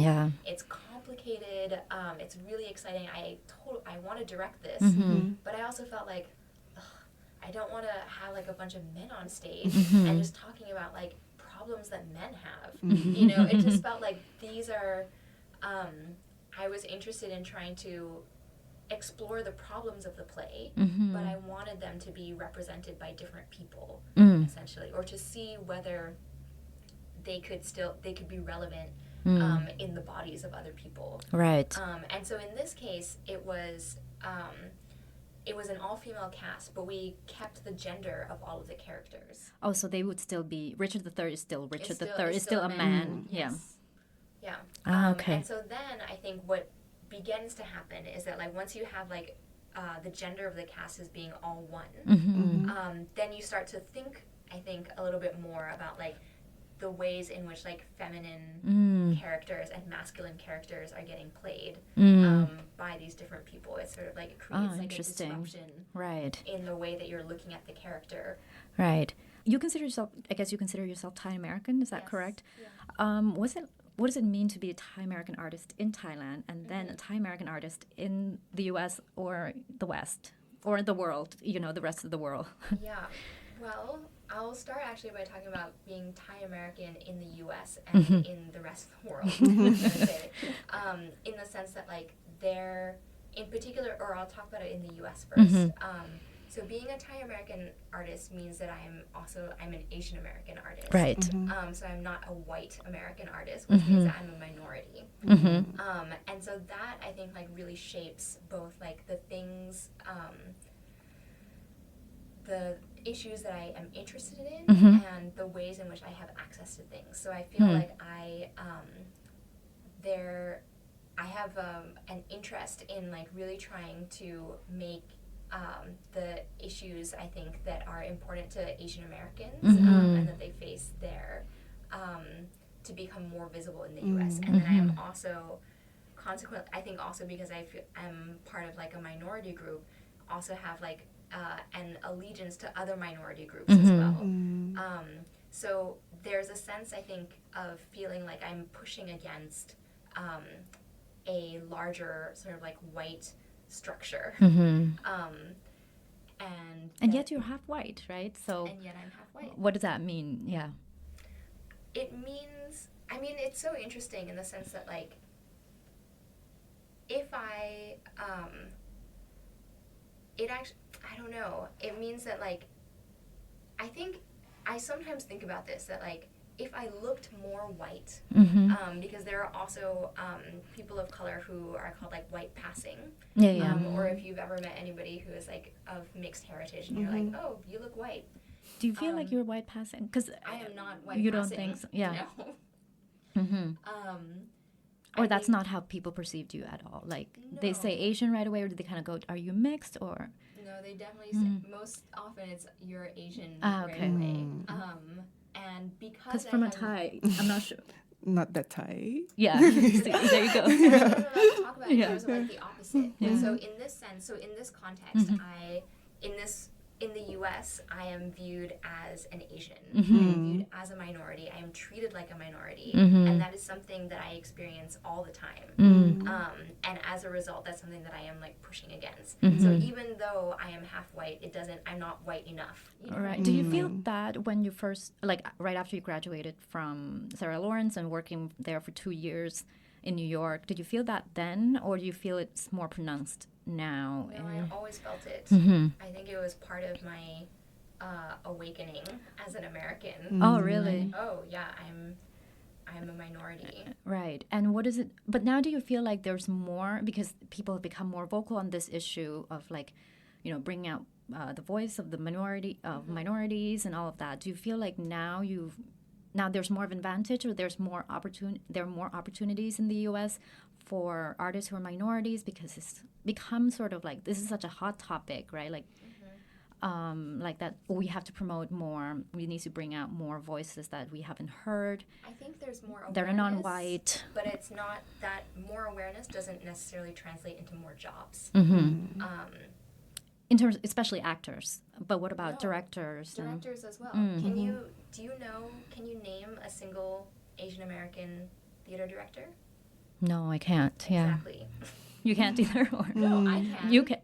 it's complicated, it's really exciting. I want to direct this, but I also felt like I don't want to have like a bunch of men on stage and just talking about like problems that men have. It just felt like these are I was interested in trying to explore the problems of the play, but I wanted them to be represented by different people, essentially, or to see whether they could be relevant in the bodies of other people. Right. And so in this case, it was an all-female cast, but we kept the gender of all of the characters. Oh, so they would still be... Richard III is still Richard III. Is still a man. Yes. Yeah. Okay. And so then I think what begins to happen is that like once you have like the gender of the cast as being all one, then you start to think, I think, a little bit more about like the ways in which like feminine characters and masculine characters are getting played by these different people. It's sort of like it creates like a disruption in the way that you're looking at the character. Right. You consider yourself Thai American, is that correct? Yeah. What does it mean to be a Thai American artist in Thailand and then a Thai American artist in the US or the West or the world, the rest of the world? Yeah. Well, I'll start actually by talking about being Thai American in the U.S. and in the rest of the world. In the sense that like in particular, or I'll talk about it in the U.S. first. So being a Thai American artist means that I'm an Asian American artist. Right. So I'm not a white American artist, which means that I'm a minority. And so that I think like really shapes both like the things, the issues that I am interested in and the ways in which I have access to things. So I feel like I have an interest in like really trying to make the issues I think that are important to Asian Americans Mm-hmm. and that they face there to become more visible in the U.S. And then I am also consequently, I think also because I'm part of like a minority group, also have like an allegiance to other minority groups as well. So there's a sense, I think, of feeling like I'm pushing against a larger sort of like white structure. And yet you're half white, right? So And yet I'm half white. what does that mean? Yeah. It means, I mean, it's so interesting in the sense that like, if I, it actually, I don't know, it means that like, I think, I sometimes think about this, that like, if I looked more white, because there are also people of color who are called like white passing, Yeah. or if you've ever met anybody who is like of mixed heritage and you're like, oh, you look white. Do you feel like you're white passing? Because I am not white you passing. don't think so? Yeah. No. Or I that's think- not how people perceived you at all. Like they No. say Asian right away, or do they kind of go, "Are you mixed?" Or No, they definitely say, most often it's you're Asian right okay. away. And because from I a have- Thai, I'm not sure. Not that Thai. Yeah. See, there you go. I'm allowed to talk about it in terms of like the opposite. Yeah. So in this sense, so in this context, in the U.S., I am viewed as an Asian. I am viewed as a minority. I am treated like a minority, and that is something that I experience all the time. And as a result, that's something that I am like pushing against. So even though I am half white, I'm not white enough. You know? All right. Do you feel that when you first, like right after you graduated from Sarah Lawrence and working there for 2 years in New York, did you feel that then, or do you feel it's more pronounced now? No, I always felt it. I think it was part of my awakening as an American. Oh, really? Like, oh yeah, I'm a minority. Right. And what is it? But now do you feel like there's more, because people have become more vocal on this issue of like, bringing out the voice of the minority, of minorities and all of that. Do you feel like now there's more of an advantage, or there are more opportunities in the U.S. for artists who are minorities, because it's become sort of like, this is such a hot topic, right? Like, like that we have to promote more. We need to bring out more voices that we haven't heard. I think there's more awareness. That are non-white. But it's not that more awareness doesn't necessarily translate into more jobs. In terms, especially actors. But what about No, directors? Directors as well. Can you name a single Asian American theater director? No, I can't. Yeah. Exactly. You can't either? Or? No, I can. You can.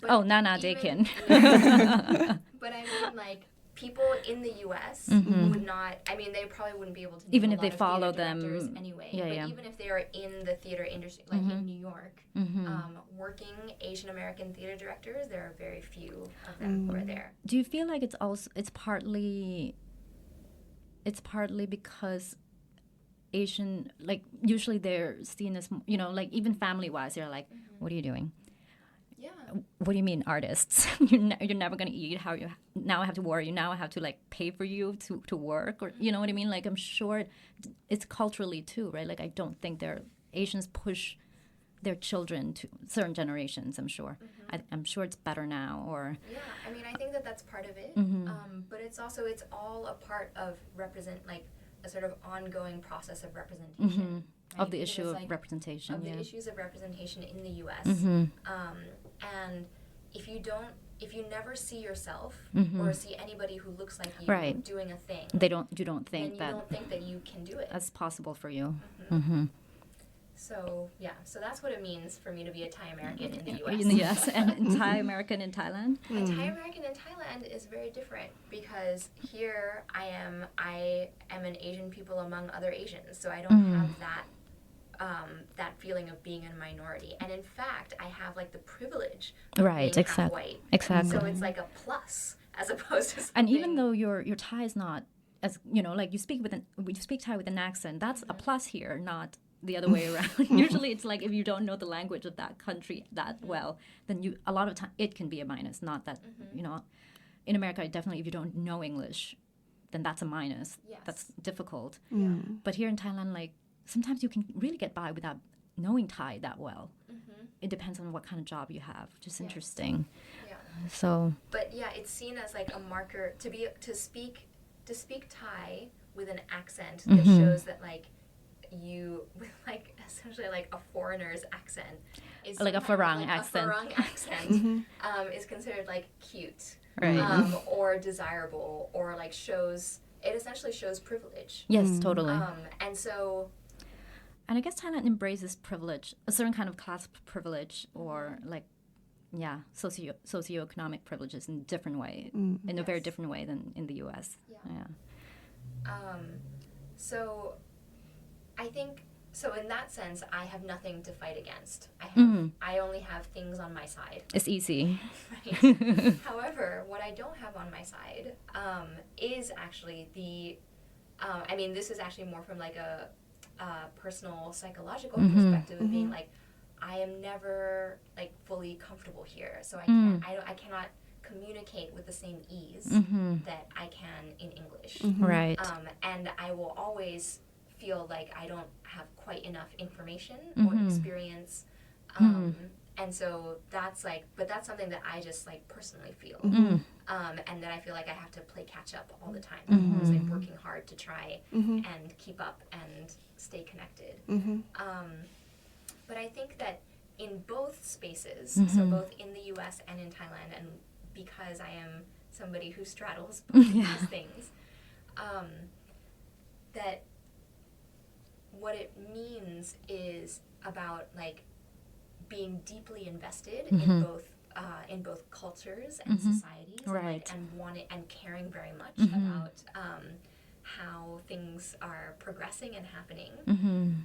But Oh, Nana even- Dakin. But I mean, like, people in the U.S. would not, I mean, they probably wouldn't be able to name Even a if lot they of follow theater directors them. anyway. Yeah, but yeah. even if they are in the theater industry, like in New York, working Asian American theater directors, there are very few of them who are there. Do you feel like it's partly because Asian, like usually they're seen as, like even family-wise, they're like, what are you doing? Yeah. What do you mean artists? You're never going to eat. How you now I have to worry. Now I have to like pay for you to work, or you know what I mean? Like I'm sure it's culturally too, right? Like I don't think Asians push their children to certain generations. I'm sure. I'm sure it's better now. Or Yeah, I mean, I think that that's part of it. But it's all a part of a sort of ongoing process of representation. Right? of the Because issue it's of like, representation. of Yeah. the issues of representation in the U.S. And if you never see yourself or see anybody who looks like you Right. doing a thing, You don't then think you that don't think that you can do it. that's possible for you. So yeah, so that's what it means for me to be a Thai American in the In U.S. the US and Thai American in Thailand. A Thai American in Thailand is very different because here I am an Asian people among other Asians, so I don't have that feeling of being a minority. And in fact, I have like the privilege of Right, being half exactly. white. Exactly. So it's like a plus as opposed to something. And even though your Thai is not as like you speak Thai with an accent, that's a plus here, not the other way around. Usually it's like if you don't know the language of that country that well, then a lot of time it can be a minus. Not that in America definitely if you don't know English, then that's a minus. Yes. That's difficult. But here in Thailand, like sometimes you can really get by without knowing Thai that well. it depends on what kind of job you have, which is interesting. Yeah. So, But yeah, it's seen as like a marker to speak Thai with an accent that shows that like you with like essentially like a foreigner's accent is like a Farang accent. A Farang accent is considered like cute, right. or desirable, or like it essentially shows privilege. Yes, totally. And so. And I guess Thailand embraces privilege, a certain kind of class privilege, or like, yeah, socioeconomic privileges in a different way, in a very different way than in the U.S. Yeah. So I think, so in that sense, I have nothing to fight against. I only have things on my side. It's easy. Right. However, what I don't have on my side is actually I mean, this is actually more from like a personal psychological perspective of being like, I am never like fully comfortable here, so I cannot communicate with the same ease that I can in English. Right. And I will always feel like I don't have quite enough information or experience. And so that's like, but that's something that I just like personally feel. And that I feel like I have to play catch up all the time. I'm always like working hard to try and keep up and stay connected. But I think that in both spaces, so both in the US and in Thailand, and because I am somebody who straddles both of these things, that what it means is about like being deeply invested in both cultures and societies, right. and caring very much about how things are progressing and happening,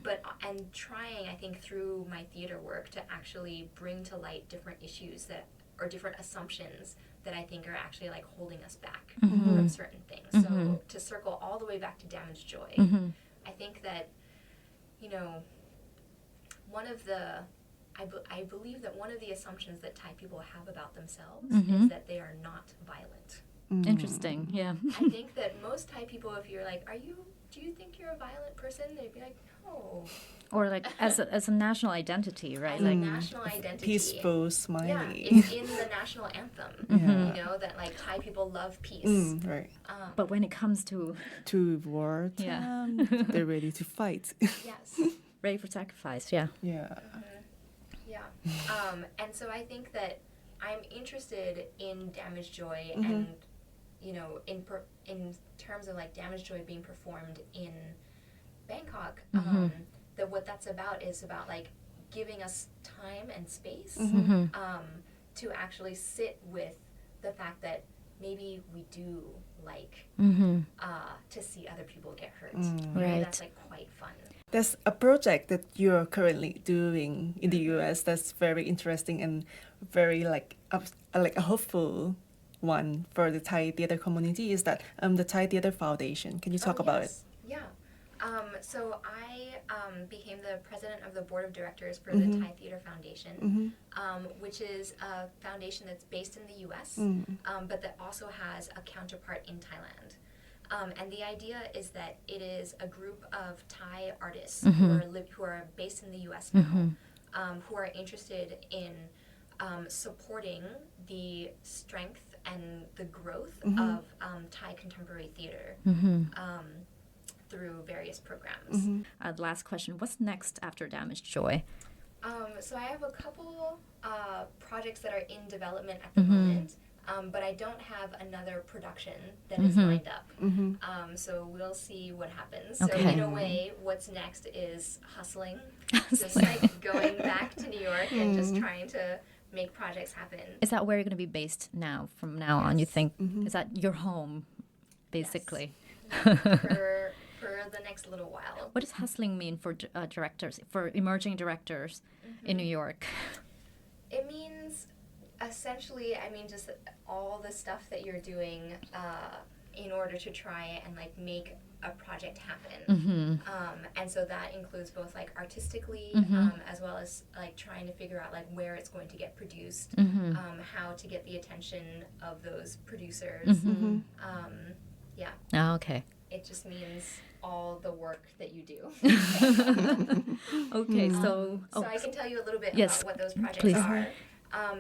but and trying, I think, through my theater work to actually bring to light different issues or different assumptions that I think are actually like holding us back from certain things. So to circle all the way back to Damaged Joy, I think that, you know, I believe that one of the assumptions that Thai people have about themselves is that they are not violent. Interesting, yeah. I think that most Thai people, if you're like, do you think you're a violent person? They'd be like, no. Or like as a national identity, right? As like a national identity. Peaceful, smiley. Yeah, it's in the national anthem. You know, that like Thai people love peace. Right. But when it comes to war Yeah. time, they're ready to fight. Yes. ready for sacrifice, yeah. Yeah. Yeah. And so I think that I'm interested in Damaged Joy and, you know, in terms of like Damaged Joy being performed in Bangkok, that what that's about is about like giving us time and space to actually sit with the fact that maybe we do like to see other people get hurt. Right. That's like quite fun. There's a project that you're currently doing in the US that's very interesting and very like a hopeful one for the Thai theater community, is that the Thai Theater Foundation. Can you talk about it? Yeah. So I became the president of the board of directors for the Thai Theater Foundation, which is a foundation that's based in the US, but that also has a counterpart in Thailand. And the idea is that it is a group of Thai artists who are based in the US now, who are interested in supporting the strength and the growth of Thai contemporary theater through various programs. Last question, what's next after Damaged Joy? So I have a couple projects that are in development at the moment. But I don't have another production that is lined up. So we'll see what happens. Okay. So in a way, what's next is hustling. Just like going back to New York and just trying to make projects happen. Is that where you're going to be based now, from now on, you think? Is that your home, basically? For the next little while. What does hustling mean for directors, for emerging directors in New York? It means essentially, I mean, just all the stuff that you're doing in order to try and like make a project happen. And so that includes both like artistically as well as like trying to figure out like where it's going to get produced, how to get the attention of those producers. Yeah. Oh, okay. It just means all the work that you do. Okay, so So I can tell you a little bit Yes, about what those projects please. are.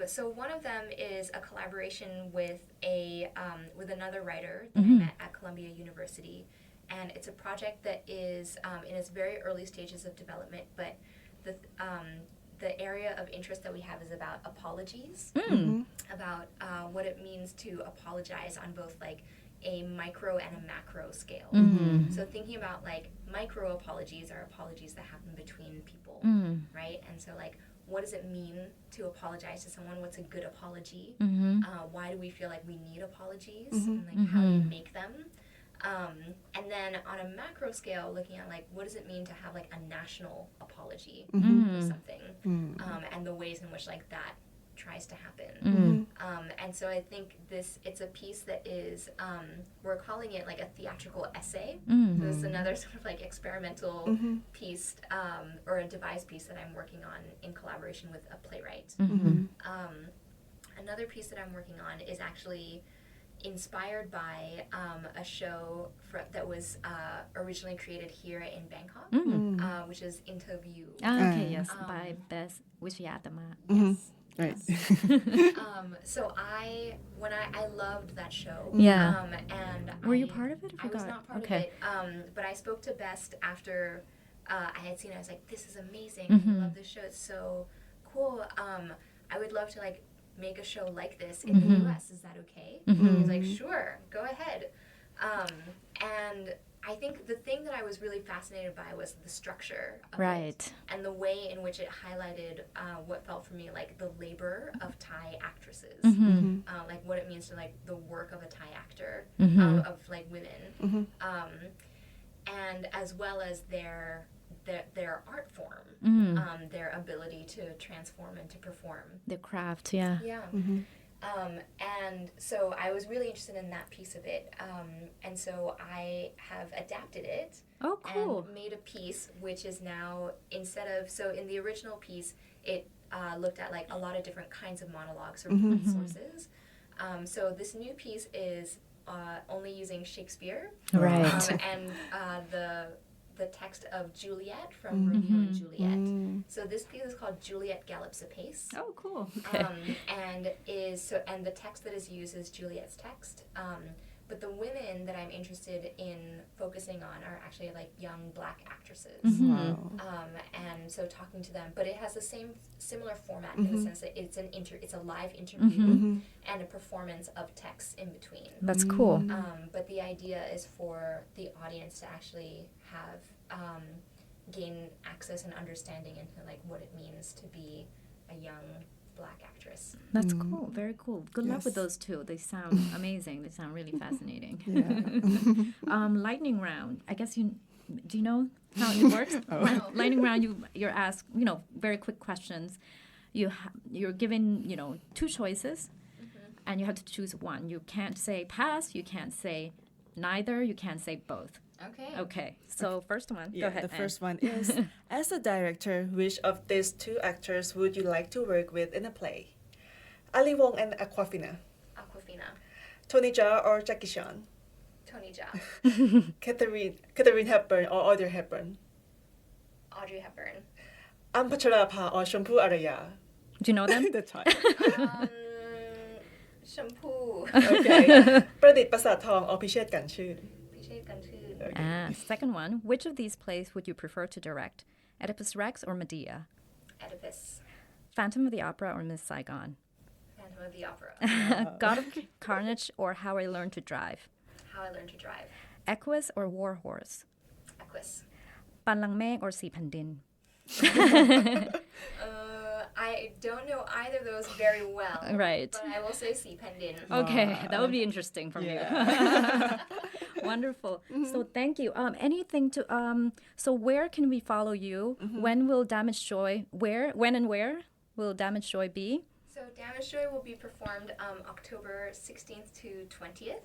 So one of them is a collaboration with with another writer that I met at Columbia University, and it's a project that is in its very early stages of development. But the area of interest that we have is about apologies, about what it means to apologize on both like a micro and a macro scale. So thinking about like micro apologies are apologies that happen between people, right? And so like, what does it mean to apologize to someone? What's a good apology? Why do we feel like we need apologies? And like, how do you make them? And then on a macro scale, looking at like, what does it mean to have like a national apology for something? And the ways in which like that tries to happen. And so I think it's a piece that is, we're calling it like a theatrical essay. So this is another sort of like experimental piece or a devised piece that I'm working on in collaboration with a playwright. Another piece that I'm working on is actually inspired by a show that was originally created here in Bangkok, which is Interview. Okay, yes, by Bess Wishyatama. Right. So I loved that show. Yeah. And Were you part of it? I was not part of it. But I spoke to Best after I had seen it. I was like, this is amazing. I love this show. It's so cool. I would love to like make a show like this in the US. Is that okay? He was like, sure, go ahead. And I think the thing that I was really fascinated by was the structure of it and the way in which it highlighted what felt for me like the labor of Thai actresses, like what it means to like the work of a Thai actor, of like women, and as well as their art form, their ability to transform and to perform. The craft, yeah. Yeah. And so I was really interested in that piece of it. And so I have adapted it. Oh, cool. And made a piece which is now, so in the original piece, it looked at like a lot of different kinds of monologues or sources. So this new piece is only using Shakespeare. Right. And the text of Juliet from Romeo and Juliet. So this piece is called Juliet Gallops Apace. Oh, cool. Okay. And the text that is used is Juliet's text. But the women that I'm interested in focusing on are actually like young Black actresses. And so talking to them, but it has the similar format in the sense that it's a live interview and a performance of text in between. That's cool. But the idea is for the audience to actually have gain access and understanding into like what it means to be a young Black actress. That's cool. Very cool. Good luck with those two. They sound amazing. They sound really fascinating. Lightning round. I guess do you know how it works? Lightning round. You're asked very quick questions. You're given two choices, and you have to choose one. You can't say pass. You can't say neither. You can't say both. Okay. So first one. Go ahead. The first one is, as a director, which of these two actors would you like to work with in a play? Ali Wong and Aquafina. Tony Jaa or Jackie Chan? Tony Jaa. Catherine Hepburn or Audrey Hepburn? Audrey Hepburn. Ampacharapha or Shampoo Araya? Do you know them? That's right. Shampoo. Okay. ประดิษฐ์ประสาททอง or พิเชษฐ์กันชื่น? Second one. Which of these plays would you prefer to direct? Oedipus Rex or Medea? Oedipus. Phantom of the Opera or Miss Saigon? Phantom of the Opera. God of Carnage or How I Learned to Drive? How I Learned to Drive. Equus or War Horse? Equus. ปันลังเมฆ or สีแผ่นดิน? I don't know either of those very well. Right. But I will say Si Pendin. Okay, that would be interesting from you. Wonderful. So thank you. Anything to so where can we follow you? When will Damaged Joy when and where will Damaged Joy be? So Damaged Joy will be performed October 16th to 20th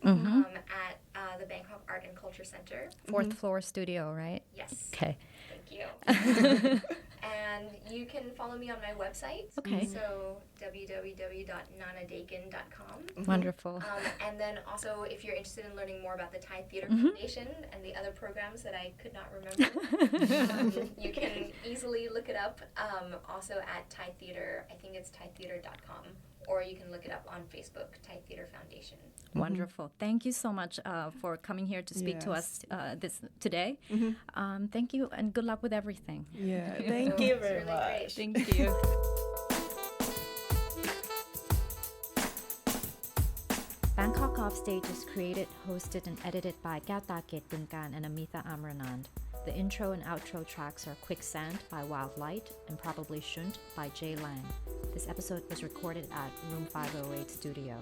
at the Bangkok Art and Culture Center. 4th floor studio, right? Yes. Okay. Thank you. And you you can follow me on my website. Okay. So www.nanadakin.com. Wonderful. And then also, if you're interested in learning more about the Thai Theater Foundation and the other programs that I could not remember, you can easily look it up also at Thai Theater. I think it's thaitheater.com. Or you can look it up on Facebook, Thai Theater Foundation. Wonderful. Thank you so much for coming here to speak to us today. Thank you, and good luck with everything. Yeah, thank you very really much. great. Thank you. Bangkok Offstage is created, hosted, and edited by Dakin and Amitha Amranand. The intro and outro tracks are Quicksand by Wild Light and Probably Shouldn't by Jay Lang. This episode was recorded at Room 508 Studio.